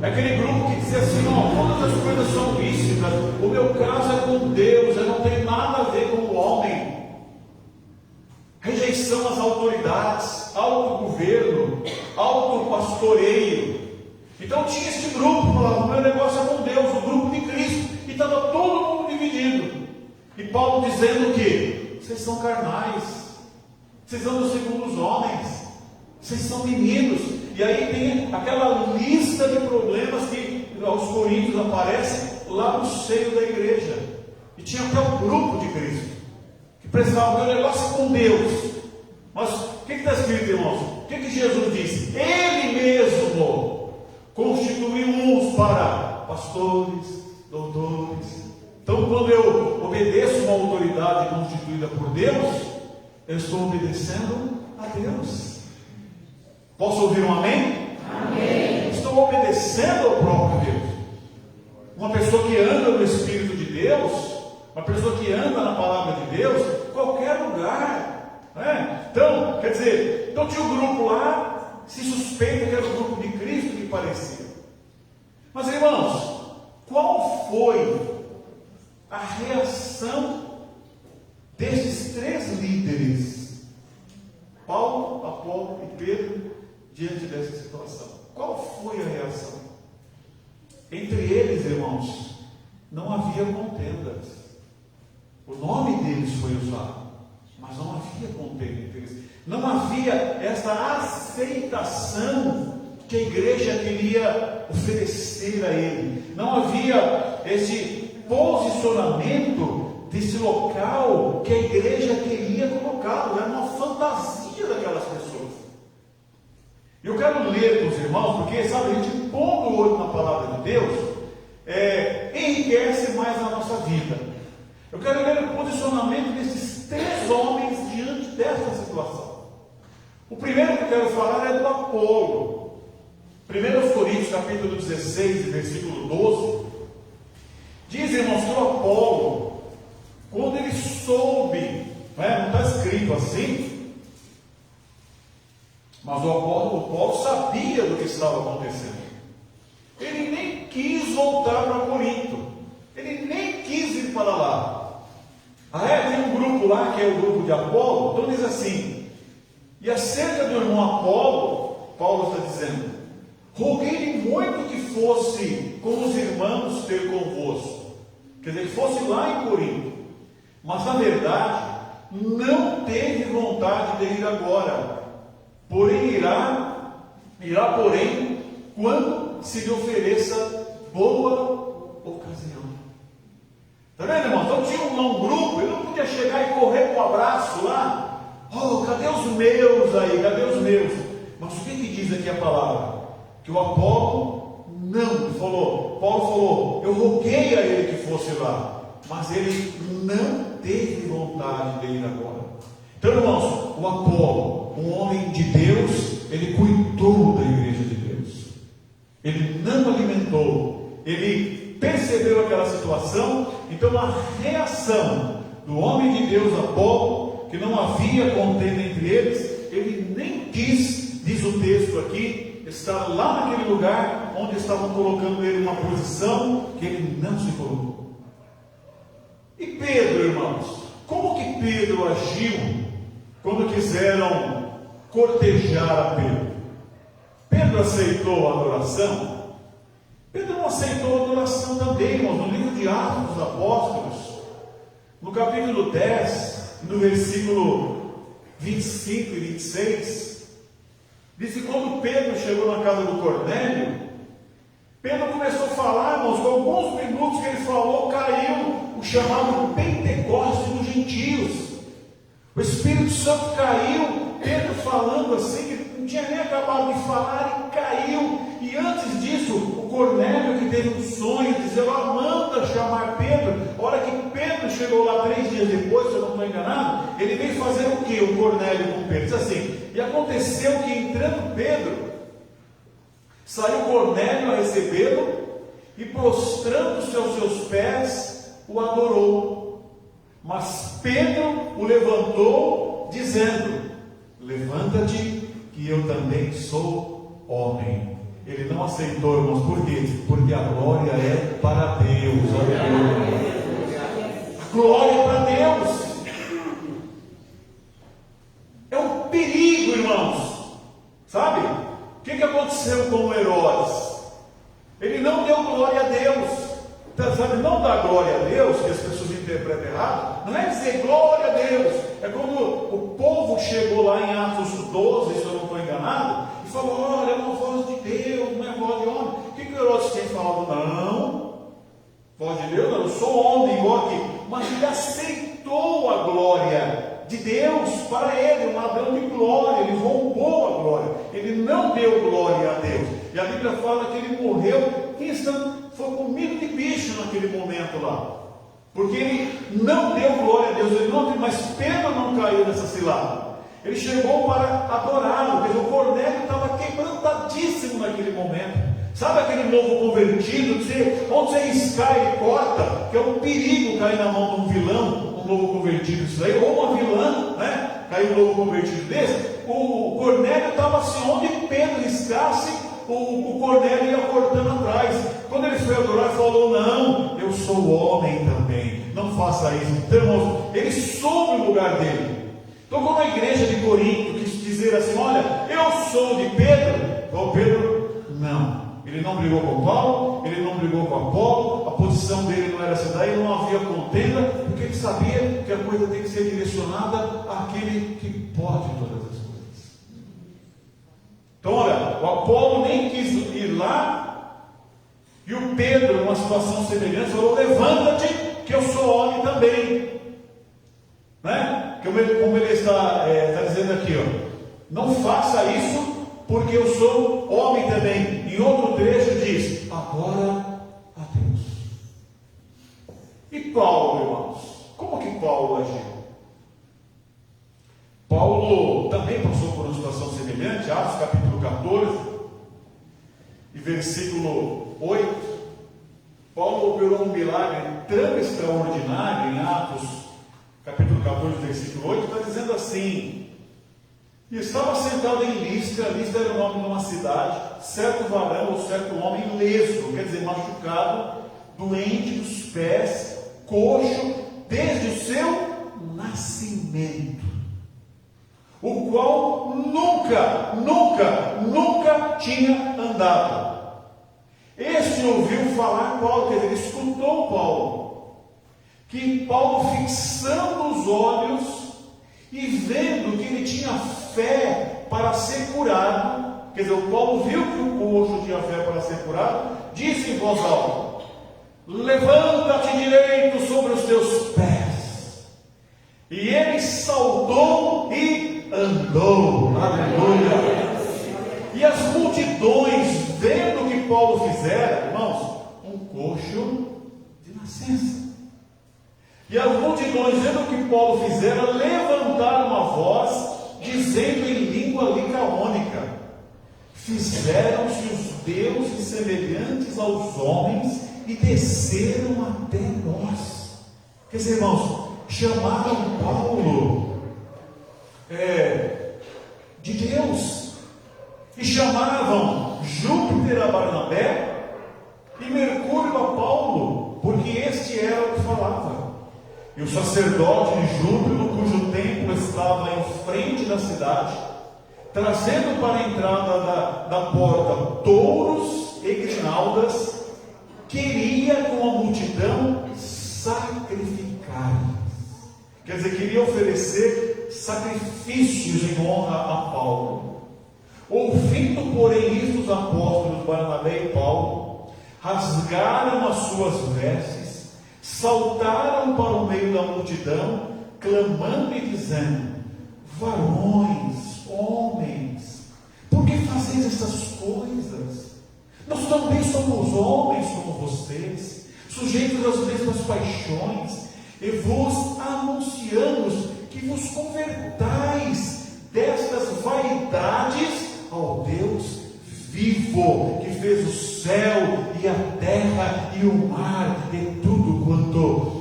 É aquele grupo que dizia assim: não, todas as coisas são lícitas, o meu caso é com Deus, eu não tenho nada a ver com o homem. Rejeição às autoridades, autogoverno, autopastoreio. Então tinha este grupo, falava: o meu negócio é com Deus, o grupo de Cristo, e estava todo mundo dividido. E Paulo dizendo que vocês são carnais, vocês andam segundo os homens, vocês são meninos. E aí tem aquela lista de problemas que aos Coríntios aparecem lá no seio da igreja. E tinha até o grupo de Cristo, que precisava: o meu negócio é com Deus. Mas o que está escrito, irmãos? O que Jesus disse? Ele mesmo constituiu uns para pastores, doutores. Então, quando eu obedeço uma autoridade constituída por Deus, eu estou obedecendo a Deus. Posso ouvir um amém? Amém. Estou obedecendo ao próprio Deus. Uma pessoa que anda no Espírito de Deus, uma pessoa que anda na palavra de Deus, qualquer lugar, né? Então, quer dizer, então tinha um grupo lá, se suspeita que era o grupo de Cristo que parecia. Mas, irmãos, qual foi a reação desses três líderes, Paulo, Apolo e Pedro, diante dessa situação? Qual foi a reação? Entre eles, irmãos, não havia contendas. O nome deles foi usado, mas não havia contenda entre eles. Não havia essa aceitação que a igreja queria oferecer a ele. Não havia esse posicionamento desse local que a igreja queria colocá-lo. Era uma fantasia daquelas pessoas. Eu quero ler para os irmãos, porque, sabe, a gente pondo o olho na palavra de Deus, enriquece mais a nossa vida. Eu quero ler o posicionamento desses três homens diante dessa situação. O primeiro que eu quero falar é do Apolo. 1 Coríntios capítulo 16, versículo 12, diz, irmãos, que o Apolo, quando ele soube, não está escrito assim, mas o Apolo sabia do que estava acontecendo. Ele nem quis voltar para Corinto, ele nem quis ir para lá. Tem um grupo lá que é o grupo de Apolo. Então diz assim: e acerca do irmão Apolo, Paulo está dizendo: roguei-lhe muito que fosse com os irmãos ter convosco. Quer dizer, que fosse lá em Corinto. Mas na verdade, não teve vontade de ir agora. Porém, irá, porém, quando se lhe ofereça boa ocasião. Está vendo, irmão? Então tinha um grupo, ele não podia chegar e correr com um abraço lá. Oh, cadê os meus aí? Cadê os meus? Mas o que diz aqui a palavra? Que o Apolo não falou. Paulo falou: eu roguei a ele que fosse lá, mas ele não teve vontade de ir agora. Então, irmãos, o Apolo, um homem de Deus, ele cuidou da igreja de Deus. Ele não alimentou, ele percebeu aquela situação. Então a reação do homem de Deus, Apolo, que não havia contenda entre eles, ele nem quis, diz o texto aqui, estar lá naquele lugar onde estavam colocando ele numa posição que ele não se colocou. E Pedro, irmãos, como que Pedro agiu quando quiseram cortejar a Pedro? Pedro aceitou a adoração? Pedro não aceitou a adoração também, irmãos. No livro de Atos dos Apóstolos, no capítulo 10, no versículo 25 e 26, diz que quando Pedro chegou na casa do Cornélio, Pedro começou a falar, irmãos, com alguns minutos que ele falou, caiu o chamado Pentecoste dos gentios. O Espírito Santo caiu, Pedro falando assim, que não tinha nem acabado de falar, e caiu. Cornélio que teve um sonho, dizer, manda chamar Pedro. A hora que Pedro chegou lá 3 dias depois, se eu não estou enganado, ele veio fazer o que? O Cornélio com Pedro. Diz assim, e aconteceu que entrando Pedro, saiu Cornélio a recebê-lo, e prostrando-se aos seus pés, o adorou. Mas Pedro o levantou, dizendo, levanta-te, que eu também sou homem. Ele não aceitou, irmãos, por quê? Porque a glória é para Deus. A glória é para Deus. É um perigo, irmãos. Sabe? O que aconteceu com Herodes? Ele não deu glória a Deus. Então, sabe, não dar glória a Deus, que as pessoas interpretam errado, não é dizer glória a Deus. É como o povo chegou lá em Atos 12, se eu não estou enganado, e falou, olha, é uma voz de Deus, não é voz de homem. O que Herodes tem falado? Não, voz de Deus, não, eu sou homem igual aqui. Mas ele aceitou a glória de Deus para ele, um ladrão de glória, ele roubou a glória, ele não deu glória a Deus. E a Bíblia fala que ele morreu, foi comido de bicho naquele momento lá, porque ele não deu glória a Deus, mas Pedro não caiu nessa cilada. Ele chegou para adorá-lo, porque o Cornélio estava quebrantadíssimo naquele momento. Sabe aquele novo convertido, onde você riscar ele corta, que é um perigo cair na mão de um vilão, um novo convertido, isso aí, ou uma vilã, né? Caiu um novo convertido desse. O Cornélio estava assim, onde Pedro riscasse, o Cornélio ia cortando atrás. Quando ele foi adorar, ele falou, não, eu sou homem também, não faça isso. Então, irmãos, ele soube o lugar dele. Então, como a igreja de Corinto quis dizer assim, olha, eu sou de Pedro, Pedro, não. Ele não brigou com Paulo, ele não brigou com Apolo, a posição dele não era essa daí, não havia contenda, porque ele sabia que a coisa tem que ser direcionada àquele que pode todas as coisas. Então, olha, o Apolo nem quis ir lá, e o Pedro, numa situação semelhante, falou, levanta-te, que eu sou homem também. Né? Como ele está dizendo aqui, não faça isso, porque eu sou homem também. Em outro trecho diz, agora a Deus. E Paulo, irmãos? Como que Paulo agiu? Paulo também passou por uma situação semelhante, Atos capítulo 14, e versículo 8. Paulo operou um milagre tão extraordinário em Atos capítulo 14, versículo 8, está dizendo assim, e estava sentado em Listra era o nome de uma cidade, certo varão ou certo homem leso, quer dizer, machucado, doente dos pés, coxo, desde o seu nascimento, o qual nunca tinha andado. Este ouviu falar Paulo, quer dizer, ele escutou Paulo, que Paulo, fixando os olhos e vendo que ele tinha fé para ser curado, quer dizer, o Paulo viu que o coxo tinha fé para ser curado, disse em voz alta, levanta-te direito sobre os teus pés. E ele saltou e andou. Aleluia. E as multidões, vendo o que Paulo fizera, irmãos, um coxo de nascença. E as multidões, vendo o que Paulo fizera, levantaram uma voz, dizendo em língua licaônica, fizeram-se os deuses semelhantes aos homens e desceram até nós. Quer dizer, irmãos, chamaram Paulo de Deus, e chamavam Júpiter a Barnabé e Mercúrio a Paulo, porque este era o que falava. E o sacerdote de Júpiter, cujo templo estava em frente da cidade, trazendo para a entrada da porta touros e grinaldas, queria com a multidão sacrificar. Quer dizer, queria oferecer sacrifícios em honra a Paulo. Ouvindo, porém, isto, os apóstolos Barnabé e Paulo rasgaram as suas vestes, saltaram para o meio da multidão, clamando e dizendo: varões, homens, por que fazeis essas coisas? Nós também somos homens como vocês, sujeitos às mesmas paixões, e vos anunciamos que vos convertais destas vaidades ao Deus vivo, que fez o céu e a terra e o mar e tudo quanto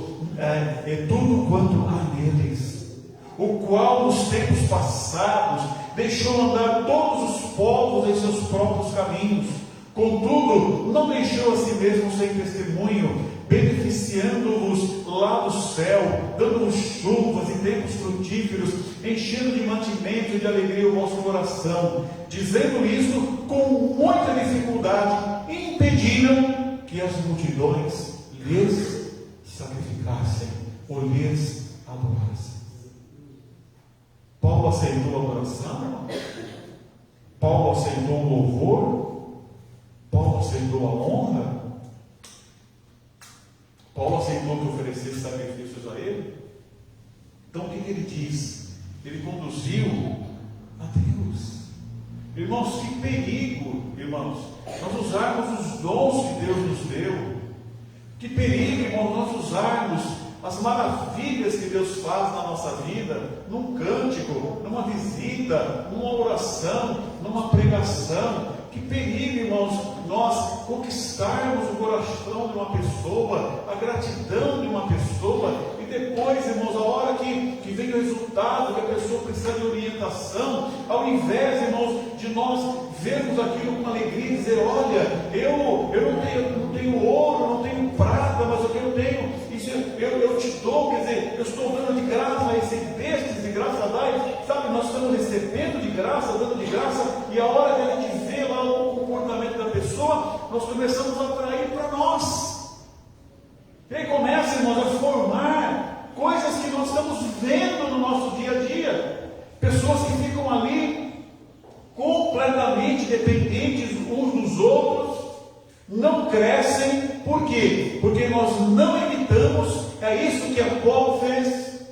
há neles, o qual nos tempos passados deixou andar todos os povos em seus próprios caminhos, contudo não deixou a si mesmo sem testemunho, beneficiando-vos lá do céu, dando-vos chuvas e tempos frutíferos, enchendo de mantimento e de alegria o vosso coração, dizendo isto com muita dificuldade, impediram que as multidões lhes sacrificassem ou lhes adorassem. Paulo aceitou a adoração, irmão? Paulo aceitou o louvor? Paulo aceitou a honra? Paulo aceitou que oferecesse sacrifícios a ele? Então o que ele diz? Ele conduziu a Deus. Irmãos, que perigo, irmãos, nós usarmos os dons que Deus nos deu. Que perigo, irmãos, nós usarmos as maravilhas que Deus faz na nossa vida, num cântico, numa visita, numa oração, numa pregação. Que perigo, irmãos, nós conquistarmos o coração de uma pessoa, a gratidão de uma pessoa, e depois, irmãos, a hora que vem o resultado, que a pessoa precisa de orientação, ao invés, irmãos, de nós vermos aquilo com alegria e dizer: olha, eu não tenho ouro, não tenho prata, mas o que eu tenho, isso eu te dou, quer dizer, eu estou dando de graça, recebestes de graça, dai, sabe, nós estamos recebendo de graça, dando de graça, e a hora que a gente vê lá o comportamento da pessoa, nós começamos a atrair para nós. E aí começa, irmãos, a formar coisas que nós estamos vendo no nosso dia a dia. Pessoas que ficam ali completamente dependentes uns dos outros, não crescem. Por quê? Porque nós não imitamos. É isso que Apolo fez,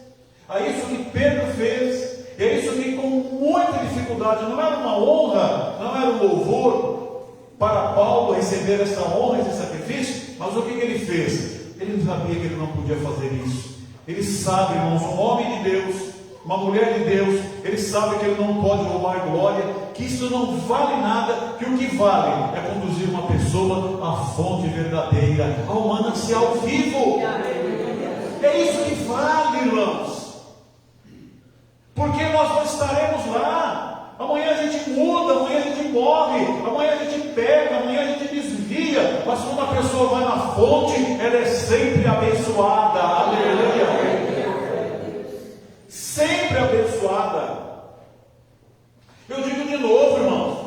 é isso que Pedro fez, é isso que, com muita dificuldade, não era uma honra, não era um louvor para Paulo receber essa honra, esse sacrifício, mas o que ele fez? Ele sabia que ele não podia fazer isso. Ele sabe, irmãos, um homem de Deus, uma mulher de Deus, ele sabe que ele não pode roubar glória, que isso não vale nada, que o que vale é conduzir uma pessoa à fonte verdadeira, ao manancial vivo. É isso que vale, irmãos, porque nós não estaremos lá. Amanhã a gente muda, amanhã a gente morre, amanhã a gente pega, amanhã a gente desvia, mas quando a pessoa vai na fonte, ela é sempre abençoada. Aleluia! Sempre abençoada. Eu digo de novo, irmãos,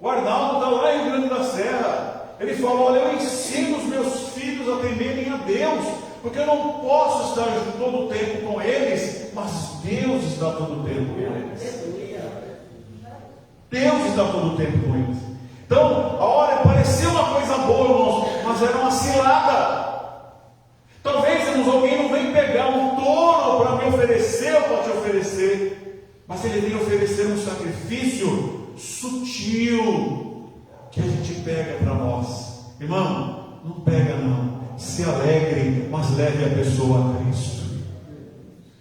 o Arnaldo está lá em Rio Grande da Serra, ele falou: olha, eu ensino os meus filhos a temerem a Deus, porque eu não posso estar todo o tempo com eles, mas Deus está todo o tempo com eles. Deus está todo o tempo com eles. Então, a hora pareceu uma coisa boa, irmãos, mas era uma cilada. Talvez, irmãos, alguém não vem pegar um touro para me oferecer ou para te oferecer, mas ele vem oferecer um sacrifício sutil que a gente pega para nós. Irmão, não pega não, se alegre, mas leve a pessoa a Cristo.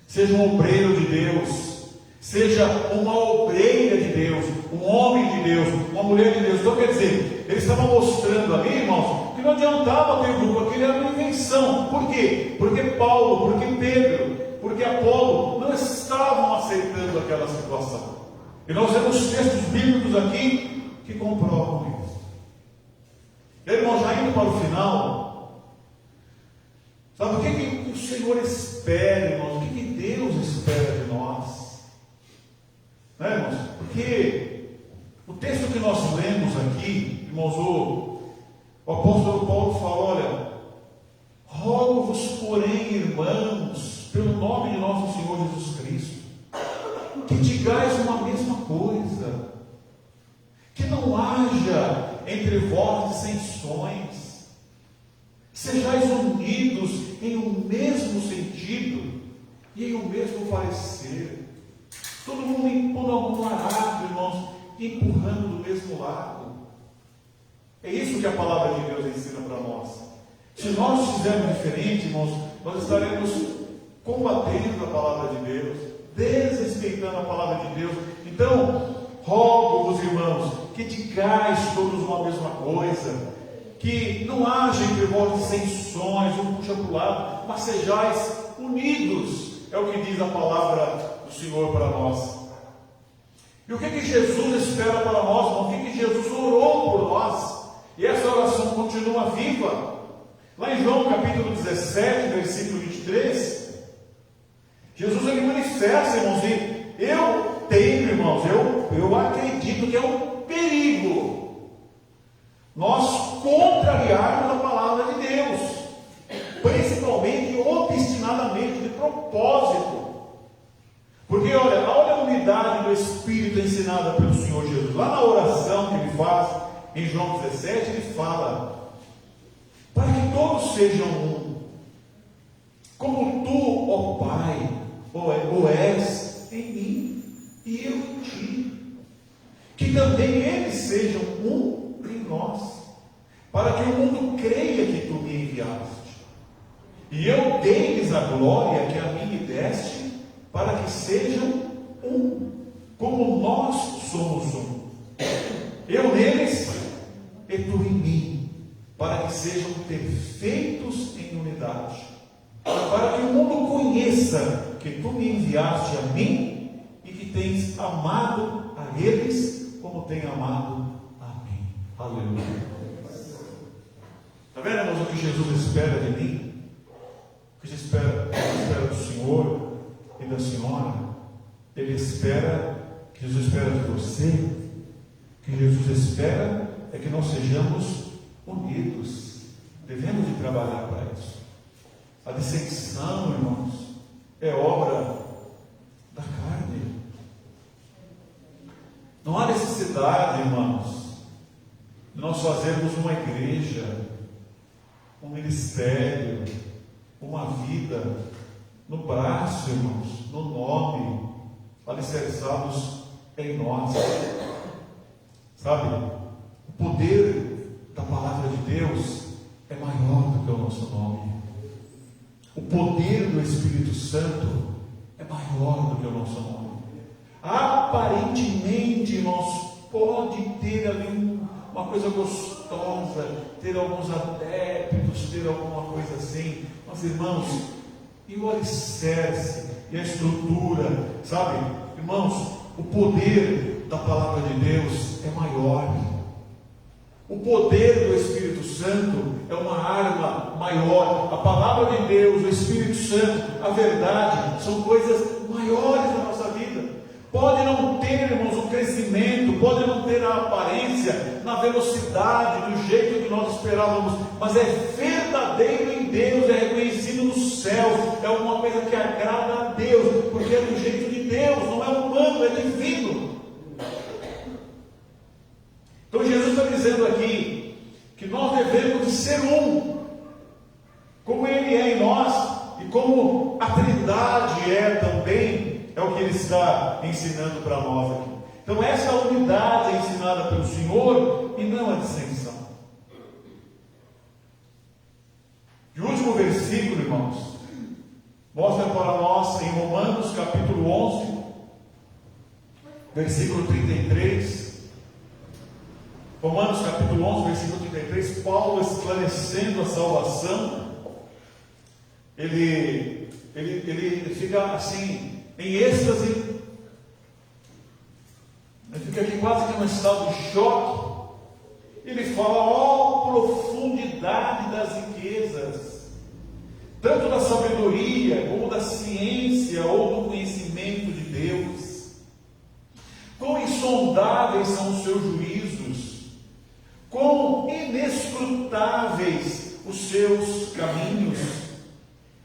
Seja um obreiro de Deus, seja uma obreira de Deus, um homem de Deus, uma mulher de Deus. Então, quer dizer, eles estavam mostrando ali, irmãos, que não adiantava ter grupo, aquilo era uma invenção. Por quê? Porque Paulo, porque Pedro, porque Apolo não estavam aceitando aquela situação. E nós temos textos bíblicos aqui que comprovam isso. E aí, irmão, já indo para o final, sabe o que o Senhor espera, irmãos? O que Deus espera de nós? Né, irmãos? Porque o texto que nós lemos aqui, irmãos, o apóstolo Paulo fala: olha, rogo-vos, porém, irmãos, pelo nome de nosso Senhor Jesus Cristo, que digais uma mesma coisa, que não haja entre vós dissensões, sejais unidos em um mesmo sentido e em um mesmo parecer, todo mundo impondo a mão no arado, irmãos, empurrando do mesmo lado. É isso que a palavra de Deus ensina para nós. Se nós fizermos diferente, irmãos, nós estaremos combatendo a palavra de Deus, desrespeitando a palavra de Deus. Então, rogo-vos, irmãos, que digais todos uma mesma coisa, que não haja entre vós dissensões, um puxa para o lado, mas sejais unidos. É o que diz a palavra do Senhor para nós. E o que Jesus espera para nós, irmão? O que Jesus orou por nós? E essa oração continua viva. Lá em João capítulo 17, versículo 23, Jesus ele manifesta, irmãos, e eu tenho, irmãos, eu acredito que é um perigo nós contrariarmos a palavra de Deus, principalmente obstinadamente, de propósito. Porque olha a unidade do Espírito ensinada pelo Senhor Jesus. Lá na oração que ele faz em João 17, ele fala: para que todos sejam um, como tu, ó Pai, o és em mim e eu em ti, que também eles sejam um em nós, para que o mundo creia que tu me enviaste. E eu dei-lhes a glória que a mim me deste, para que sejam um, como nós somos um. Eu neles e tu em mim, para que sejam perfeitos em unidade, para que o mundo conheça que tu me enviaste a mim e que tens amado a eles como tem amado a mim. Aleluia. Está vendo, irmãos, o que Jesus espera de mim? O que Jesus espera do Senhor e da senhora? Ele espera, que Jesus espera de você, que Jesus espera é que nós sejamos unidos. Devemos de trabalhar para isso. A dissensão, irmãos, é obra da carne. Não há necessidade, irmãos, de nós fazermos uma igreja, um ministério, uma vida no braço, irmãos, no nome, alicerçados em nós. Sabe, o poder da palavra de Deus é maior do que o nosso nome. O poder do Espírito Santo é maior do que o nosso nome. Aparentemente, irmãos, pode ter ali uma coisa gostosa, ter alguns adeptos, ter alguma coisa assim, mas, irmãos, e o alicerce, e a estrutura, sabe, irmãos, o poder da palavra de Deus é maior. O poder do Espírito Santo é uma arma maior. A palavra de Deus, o Espírito Santo, a verdade, são coisas maiores na nossa vida. Pode não ter, irmãos, um crescimento, pode não ter a aparência, na velocidade, do jeito que nós esperávamos, mas é verdadeiro em Deus, é reconhecido no céu, é uma coisa que agrada a Deus, porque é do jeito de Deus, não é humano, é divino. Então Jesus está dizendo aqui que nós devemos de ser um, como Ele é em nós e como a Trindade é também, é o que Ele está ensinando para nós aqui. Então essa unidade é ensinada pelo Senhor e não a dissensão. E o último versículo, irmãos, mostra para nós em Romanos capítulo 11, versículo 33. Romanos capítulo 11, versículo 33, Paulo esclarecendo a salvação, ele fica assim, em êxtase, ele fica aqui quase que num estado de choque. Ele fala: ó profundidade das riquezas, tanto da sabedoria, como da ciência, ou do conhecimento de Deus. Quão insondáveis são os seus juízos, quão inescrutáveis os seus caminhos.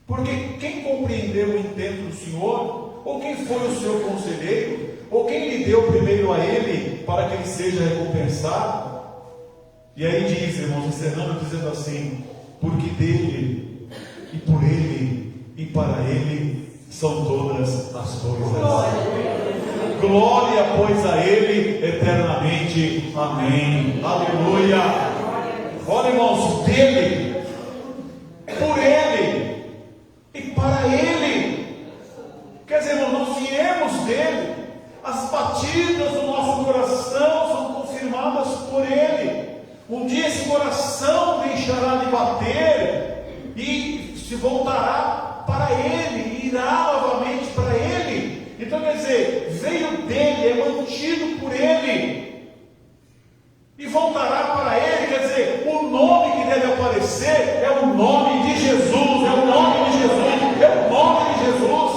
Porque quem compreendeu o intento do Senhor? Ou quem foi o seu conselheiro? Ou quem lhe deu primeiro a ele, para que ele seja recompensado? E aí diz, irmãos, encerrando, dizendo assim: porque dele, e por ele, e para ele, são todas as coisas. Glória, pois, a ele eternamente. Amém. Aleluia. Olha, irmãos, dele, por ele e para ele. Quer dizer, irmãos, nós viemos dele. As batidas do nosso coração são confirmadas por ele. Um dia esse coração deixará de bater e se voltará para ele, irá novamente para ele. Então, quer dizer, veio dele, é mantido por ele e voltará para ele. Quer dizer, o nome que deve aparecer é o nome de Jesus, é o nome de Jesus, é o nome de Jesus,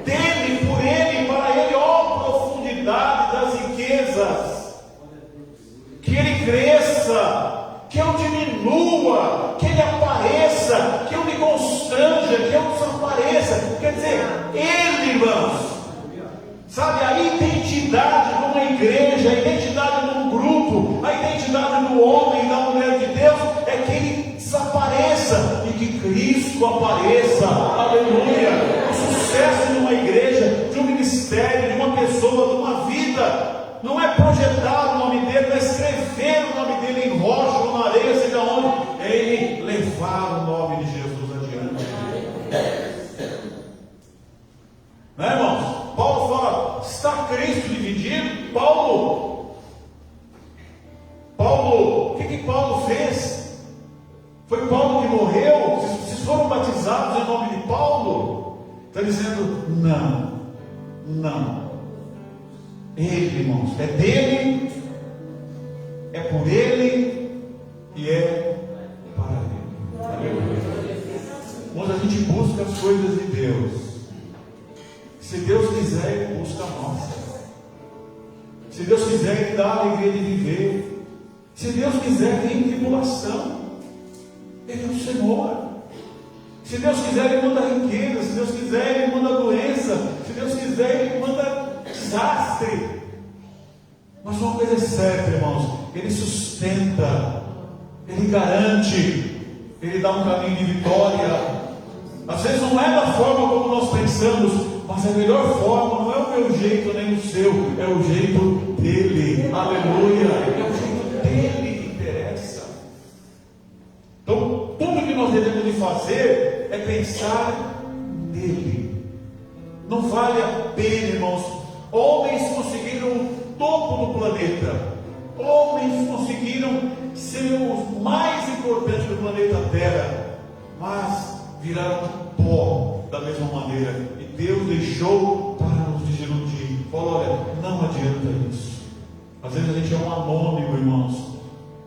dele, por ele, para ele. Ó profundidade das riquezas, que ele cresça, que eu diminua, que ele apareça, que eu me constranja, que eu desapareça. Quer dizer, ele, irmãos, sabe, a identidade de uma igreja, a identidade de um grupo, a identidade do homem e da mulher de Deus é que ele desapareça e que Cristo apareça. Aleluia! O sucesso de uma igreja, de um ministério, de uma pessoa, de uma vida, não é projetar o nome dele, não é escrever o nome dele em rocha ou na areia, seja onde, é ele levar o nome de Jesus adiante. Não é, irmãos? Paulo fala, está Cristo dividido? Paulo, o que Paulo fez? Foi Paulo que morreu? Vocês foram batizados em nome de Paulo? Está dizendo, não. Ele, irmãos, é dele, é por ele e é para ele. Quando a gente busca as coisas de Deus, se Deus quiser, ele busca a nossa. Se Deus quiser, ele dá a alegria de viver. Se Deus quiser, vem tribulação. Ele é o Senhor. Se Deus quiser, ele manda riqueza. Se Deus quiser, ele manda doença. Se Deus quiser, ele manda desastre. Mas uma coisa é certa, irmãos, ele sustenta, ele garante, ele dá um caminho de vitória. Às vezes não é da forma como nós pensamos, mas a melhor forma não é o meu jeito nem o seu, é o jeito dele. Aleluia! É o jeito dele que interessa. Então, tudo que nós devemos de fazer é pensar nele. Não vale a pena, irmãos. Homens conseguiram o topo do planeta. Homens conseguiram ser os mais importantes do planeta Terra, mas viraram pó da mesma maneira. E Deus deixou para nos desiludir. Falou, olha, não adianta isso. Às vezes a gente é um anônimo, irmãos.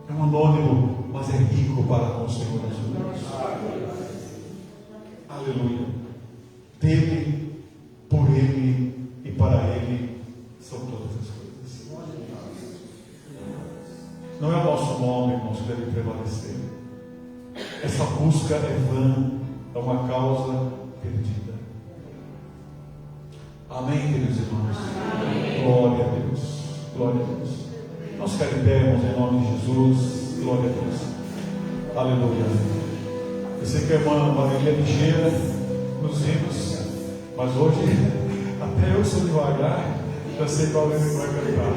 É um anônimo, mas é rico para com o Senhor Jesus. Aleluia. Dele, por ele e para ele são todas as coisas. Não é o nosso nome, irmãos, que deve prevalecer. Essa busca é vã, é uma causa perdida. Amém, queridos irmãos? Amém. Glória a Deus. Glória a Deus. Nós carregamos em nome de Jesus. Glória a Deus. Aleluia. Eu sei que a irmã Marília é ligeira nos hinos, mas hoje até eu sou devagar, já sei qual hino que vai cantar.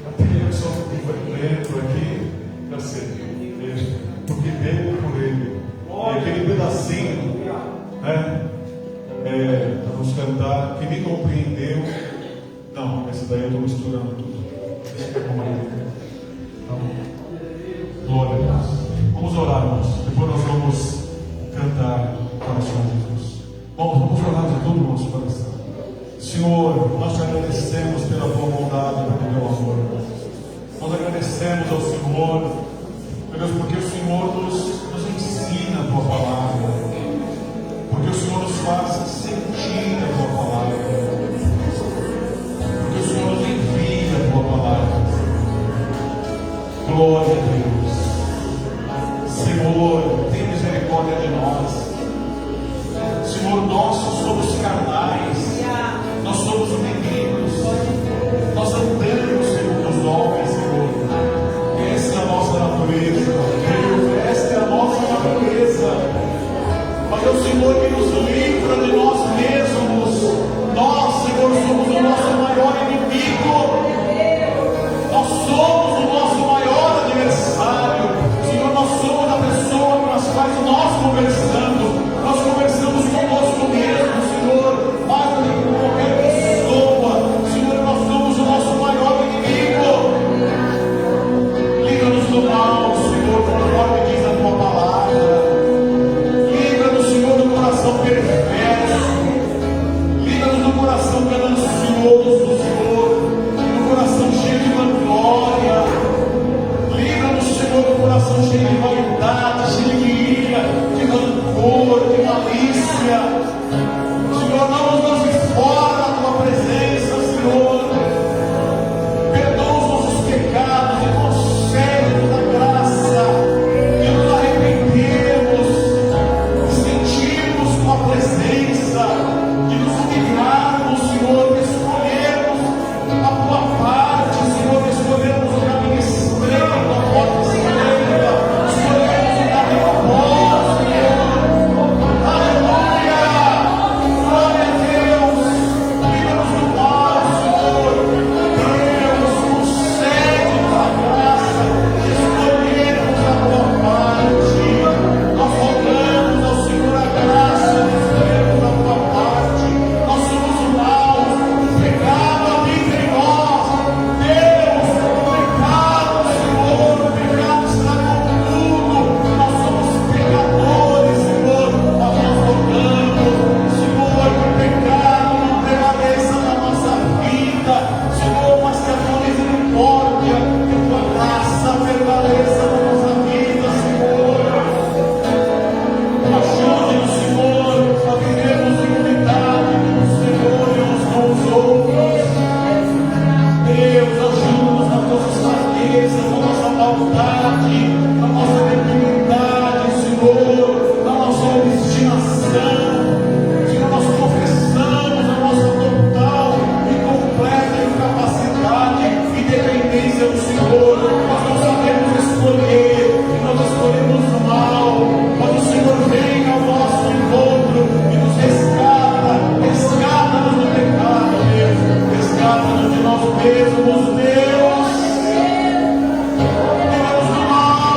Até eu sou lento aqui, já sei. Porque dele por ele. E aquele pedacinho, né? Vamos cantar, que me compreendeu. Não, essa daí eu estou misturando tudo. Glória a Deus. Vamos orar, irmãos. Depois nós vamos cantar para o Senhor Jesus. Vamos orar de todo o nosso coração. Senhor, nós te agradecemos pela tua bondade e pelo teu amor. Nós agradecemos ao Senhor, meu Deus, porque o Senhor nos ensina a tua palavra, porque o Senhor nos faz sentir a tua palavra, porque o Senhor nos envia a tua palavra. Glória a Deus. Senhor, tem misericórdia de nós. Senhor, nós somos carnais, nós somos inimigos, nós andamos segundo os homens, Senhor. Essa é a nossa natureza, esta é a nossa natureza. Mas é o Senhor que nos livra de nós mesmos. Nós, Senhor, somos o nosso maior inimigo. Nós somos o nosso maior adversário. Senhor, fragilidade, na nossa debilidade, Senhor, na nossa obstinação. Senhor, nós confessamos a nossa total e completa incapacidade e dependência do Senhor. Nós não sabemos escolher e nós escolhemos o mal, mas o Senhor vem ao nosso encontro e nos resgata-nos do pecado, Deus, resgata-nos de nós mesmos, Deus, livra-nos do mal.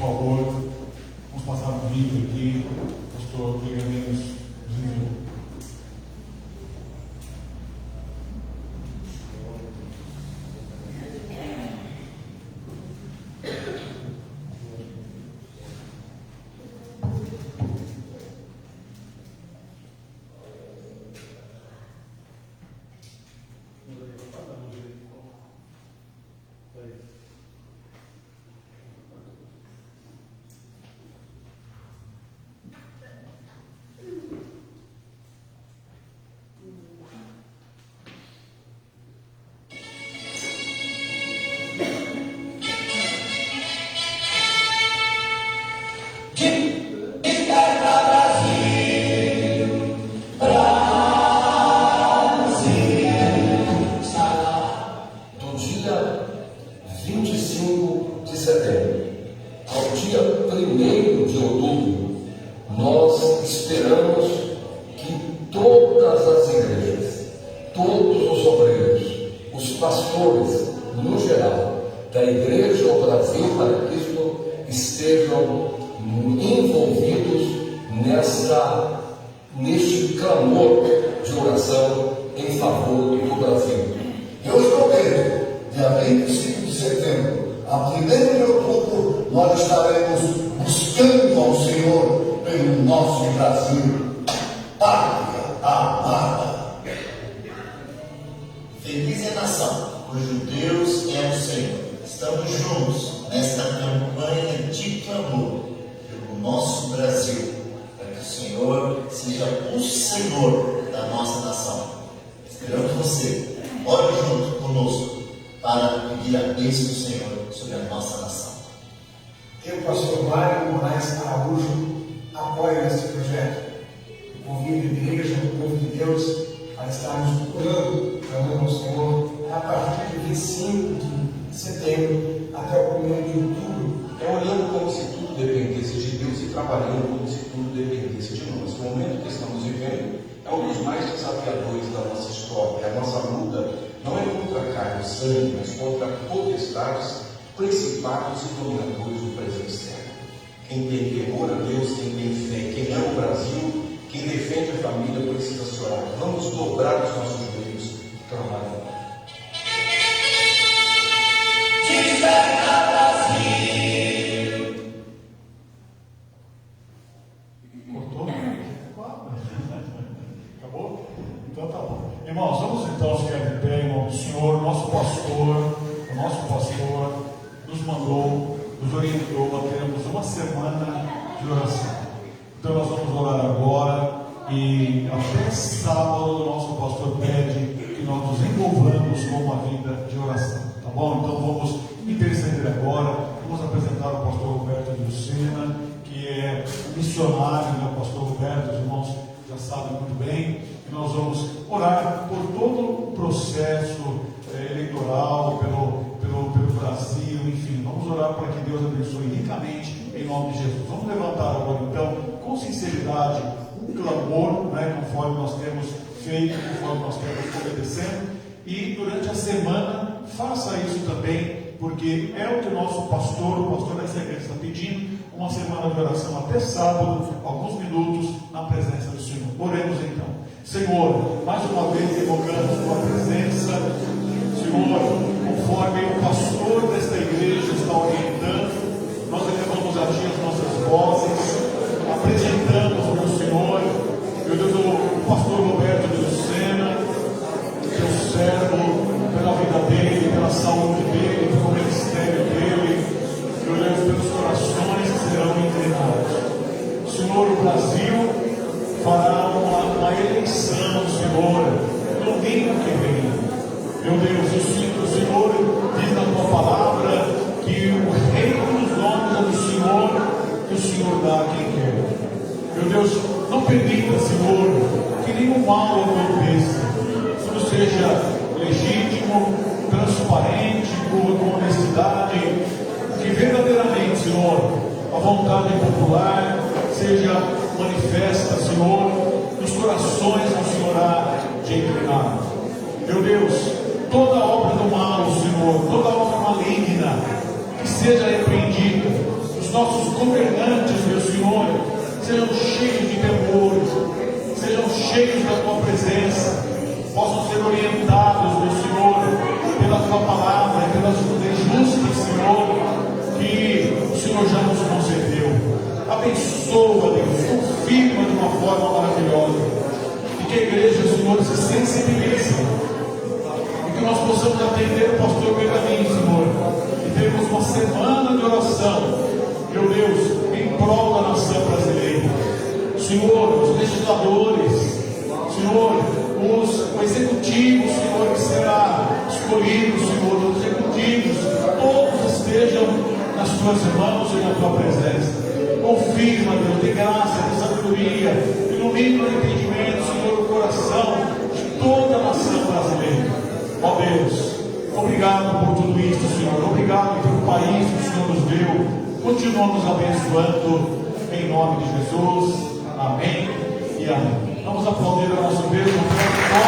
favor, vamos passar um vídeo aqui, pastor Pergaminhos nos enviou. Porque é o que o nosso pastor, o pastor dessa igreja está pedindo, uma semana de oração até sábado, alguns minutos na presença do Senhor. Oremos então. Senhor, mais uma vez evocamos tua presença. Senhor, conforme o pastor desta igreja está orientando, nós elevamos a ti as nossas vozes, apresentamos, meu Senhor, meu Deus, o pastor Roberto de Lucena, teu servo, pela vida dele, pela saúde dele, pelo ministério dele, meu Deus, pelos corações que serão inclinados. Senhor, o Brasil fará uma eleição, Senhor, no domingo que vem. Meu Deus, o Senhor diz na tua palavra que o reino dos homens é do Senhor, que o Senhor dá a quem quer. Meu Deus, não permita, Senhor, que nenhum mal aconteça. Tudo seja legítimo, transparente, com honestidade, que verdadeiramente, Senhor, a vontade popular seja manifesta, Senhor, nos corações do Senhor há de inclinar. Meu Deus, toda obra do mal, Senhor, toda obra maligna, que seja repreendida nos nossos governantes, meu Senhor, sejam cheios de temor, sejam cheios da tua presença, possam ser orientados, meu Senhor, pela tua palavra, pelas leis justas, Senhor, que o Senhor já nos concedeu. Abençoa, Deus, confirma de uma forma maravilhosa, e que a igreja, Senhor, se sensibilize, e que nós possamos atender o pastor Benjamin, Senhor, e termos uma semana de oração, meu Deus, em prol da nação brasileira. Senhor, os legisladores, Senhor, o executivo, Senhor, que será escolhido, Senhor, os executivos, todos estejam nas tuas mãos e na tua presença. Confirma, Deus, de graça, de sabedoria, ilumina o entendimento, Senhor, o coração de toda a nação brasileira. Ó Deus, obrigado por tudo isso, Senhor. Obrigado pelo país que o Senhor nos deu. Continua nos abençoando, em nome de Jesus. Amém e amém. Vamos aplaudir o nosso Deus, e vamos lá.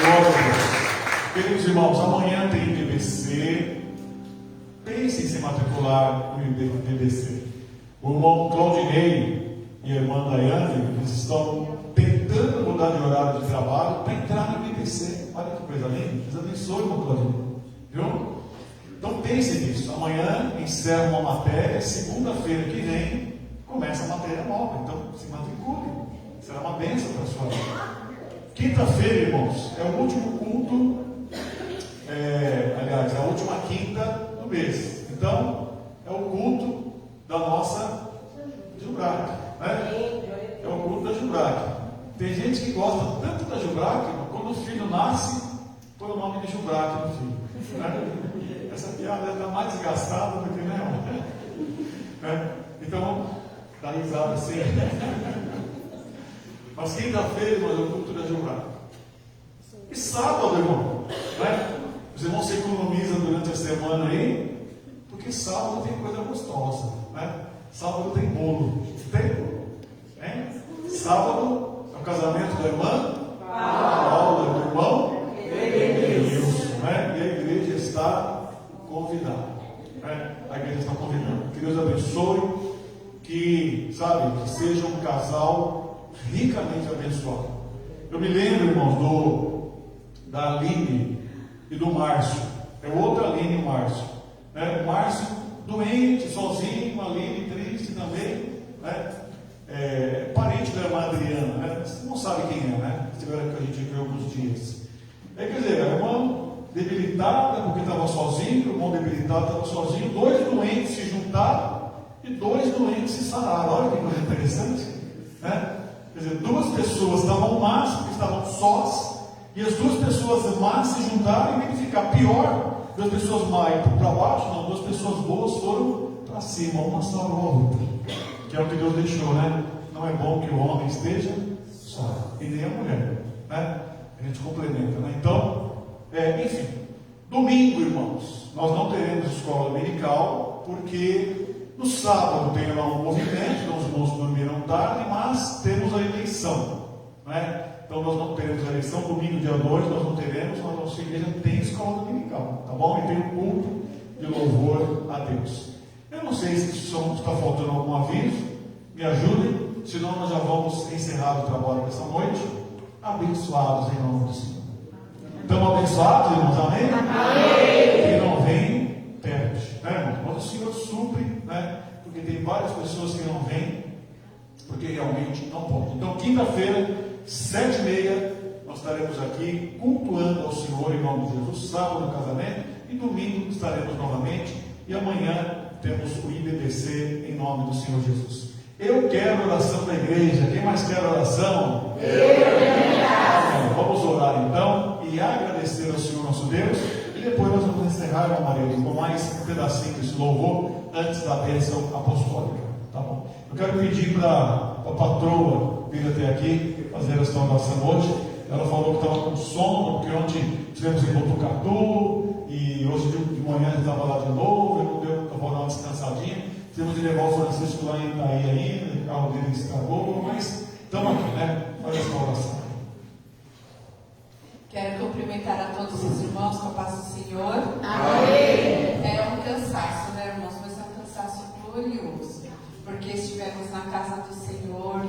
Glória a Deus. Queridos irmãos, amanhã tem IBBC. Pense em se matricular no IBBC. O irmão Claudinei e a irmã Daiane, eles estão tentando mudar de horário de trabalho para entrar no IBBC. Olha que coisa linda. Deus abençoe, irmão Claudinei. Viu? Então pense nisso. Amanhã encerra uma matéria, segunda-feira que vem começa a matéria nova. Então se matricule. Será uma bênção para a sua vida. Quinta-feira, irmãos, é o último culto. Aliás, é a última quinta do mês. Então, é o culto da nossa Jubrac, né? É o culto da Jubrac. Tem gente que gosta tanto da Jubrac, quando o filho nasce, põe o nome de Jubrac no filho, né? Essa piada está mais desgastada do que né? Então, dá risada assim. Mas quinta-feira, irmão, é o culto da Jubrac. E sábado, irmão, né? Os irmãos se economizam durante a semana aí, porque sábado tem coisa gostosa, né? Sábado tem bolo. Tem? Hein? Sábado é o casamento da irmã Paula, do irmão Wilson, né? E a igreja está convidada, né? A igreja está convidando. Que Deus abençoe, que seja um casal ricamente abençoado. Eu me lembro, irmãos, da Aline e do Márcio. É outra Aline e o Márcio, né? O Márcio doente, sozinho, a Aline triste também, né? Parente da irmã Adriana, né? Você não sabe quem é, né? Estiveram que a gente viu alguns dias. Quer dizer, a irmã debilitada porque estava sozinho, o irmão debilitado estava sozinho, dois doentes se juntaram e dois doentes se sararam. Olha que coisa interessante, né? Quer dizer, duas pessoas estavam más, porque estavam sós, e as duas pessoas más se juntaram e ficar pior. Duas pessoas más para baixo, não, duas pessoas boas foram para cima, uma salvou a outra, que é o que Deus deixou, né? Não é bom que o homem esteja só, e nem a mulher, né? A gente complementa, né? Então, enfim, domingo, irmãos, nós não teremos escola dominical, porque no sábado tem lá um movimento, então os irmãos dormiram tarde, mas temos a eleição, né? Então nós não teremos a eleição, domingo, dia 2, nós não teremos, mas a nossa igreja tem escola dominical, tá bom? E tem um culto de louvor a Deus. Eu não sei se está faltando algum aviso, me ajudem, senão nós já vamos encerrar o trabalho dessa noite, abençoados em nome do Senhor. Estamos abençoados, irmãos, amém? Amém. Quem não vem, perde, né, irmãos? Mas o Senhor supre, né? Porque tem várias pessoas que não vêm, porque realmente não podem. Então, quinta-feira, 7h30, nós estaremos aqui cultuando ao Senhor em nome de Jesus, sábado no casamento, e domingo estaremos novamente, e amanhã temos o IBBC em nome do Senhor Jesus. Eu quero a oração da igreja. Quem mais quer a oração? Vamos orar então e agradecer ao Senhor nosso Deus, e depois nós vamos encerrar, irmã Maria, com mais um pedacinho desse louvor antes da bênção apostólica, tá bom? Eu quero pedir para a patroa vir até aqui fazer esta oração hoje. Ela falou que estava com sono, porque ontem estivemos em Botucatu e hoje de manhã a gente estava lá de novo, não deu, estava dar uma descansadinha. Temos de levar o Francisco lá em Itaí ainda, o carro dele estragou, mas estamos aqui, né? Faz essa oração. Quero cumprir cumprimentar a todos os irmãos com a paz do Senhor. Amém. É um cansaço, né, irmãos? Mas é um cansaço glorioso. Porque estivemos na casa do Senhor,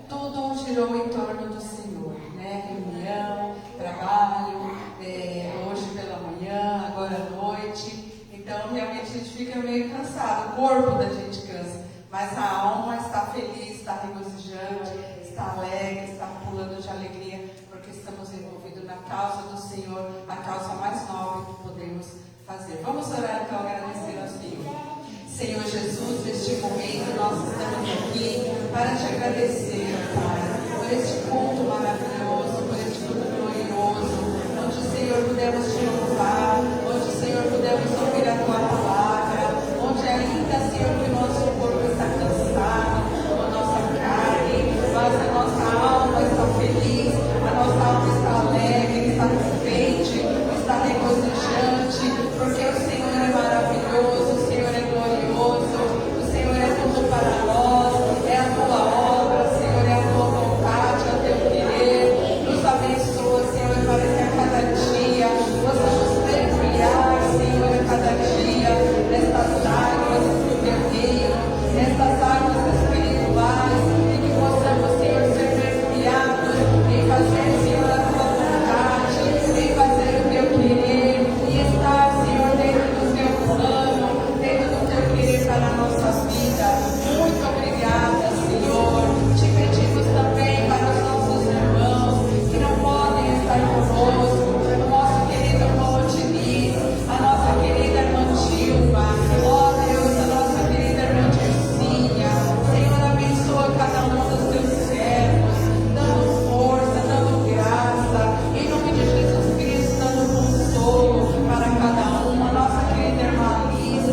tudo girou em torno do Senhor, né? Reunião, trabalho, hoje pela manhã, agora à noite. Então, realmente a gente fica meio cansado, o corpo da gente cansa. Mas a alma está feliz, está regozijante, está alegre, está pulando de alegria, porque estamos envolvidos na causa do Senhor, a causa mais nobre que podemos fazer. Vamos orar então, agradecer ao Senhor. Senhor Jesus, neste momento nós estamos aqui para te agradecer, Pai, por este culto maravilhoso, por este culto glorioso, onde, Senhor, pudemos te louvar, onde, Senhor, pudemos ouvir a tua palavra, onde ainda, Senhor, que o nosso corpo está cansado, a nossa carne, mas a nossa alma está feliz, a nossa alma está alegre, está contente, está regozijante, porque o Senhor é maravilhoso, o Senhor é glorioso, o Senhor é tudo para nós, é a tua obra, Senhor, é a tua vontade, é o teu querer. Nos abençoa, Senhor, para que a cada dia possamos mergulhar, Senhor, a cada dia nestas águas do teu reino, nestas águas espirituais, e que possamos, Senhor, ser mergulhados em fazer, Senhor, a tua vontade, em fazer o teu querer, e estar, Senhor, dentro do teu plano, dentro do teu querer para a nossa vida. Muito obrigada, Senhor. Te pedimos também para os nossos irmãos que não podem estar conosco, o nosso querido irmão Diniz, a nossa querida irmã Dilma, ó Deus, a nossa querida irmã Dircinha. Senhor, abençoa cada um dos teus servos, dando força, dando graça, em nome de Jesus Cristo, dando consolo para cada um. A nossa querida irmã Alice,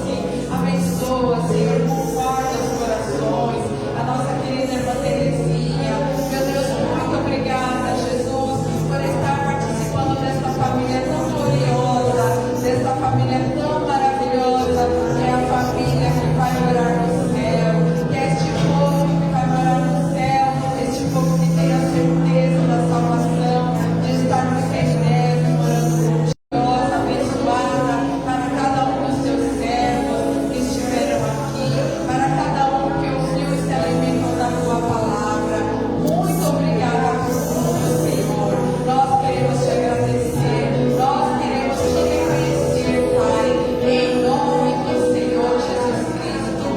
abençoa, Senhor, conforta os corações. A nossa querida irmã Terezinha, meu Deus, muito obrigada, Jesus, por estar participando desta família tão gloriosa, desta família tão maravilhosa, que é a família que vai morar no céu, que é este povo que vai morar no céu, este povo que tem a certeza da salvação, de estar nos regimentos, morando contigo, abençoada para cada um dos seus servos que estiveram aqui, para cada um que ouviu e se alimentou da tua palavra. Muito obrigada por tudo, Senhor. Nós queremos te agradecer, nós queremos te reconhecer, Pai, em nome do Senhor Jesus Cristo.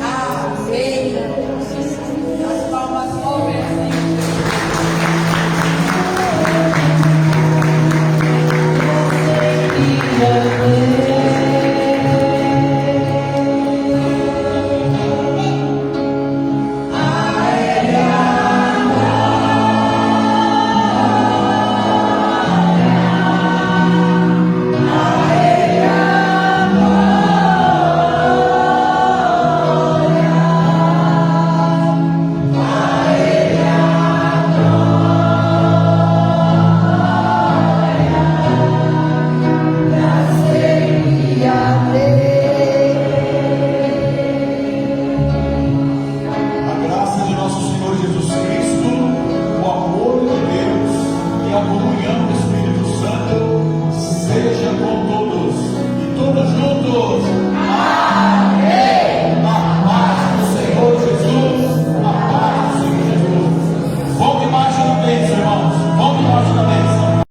Amém. As palmas oferecem. A graça de nosso Senhor Jesus Cristo, o amor de Deus e a comunhão do Espírito Santo seja com todos e todos juntos. Amém.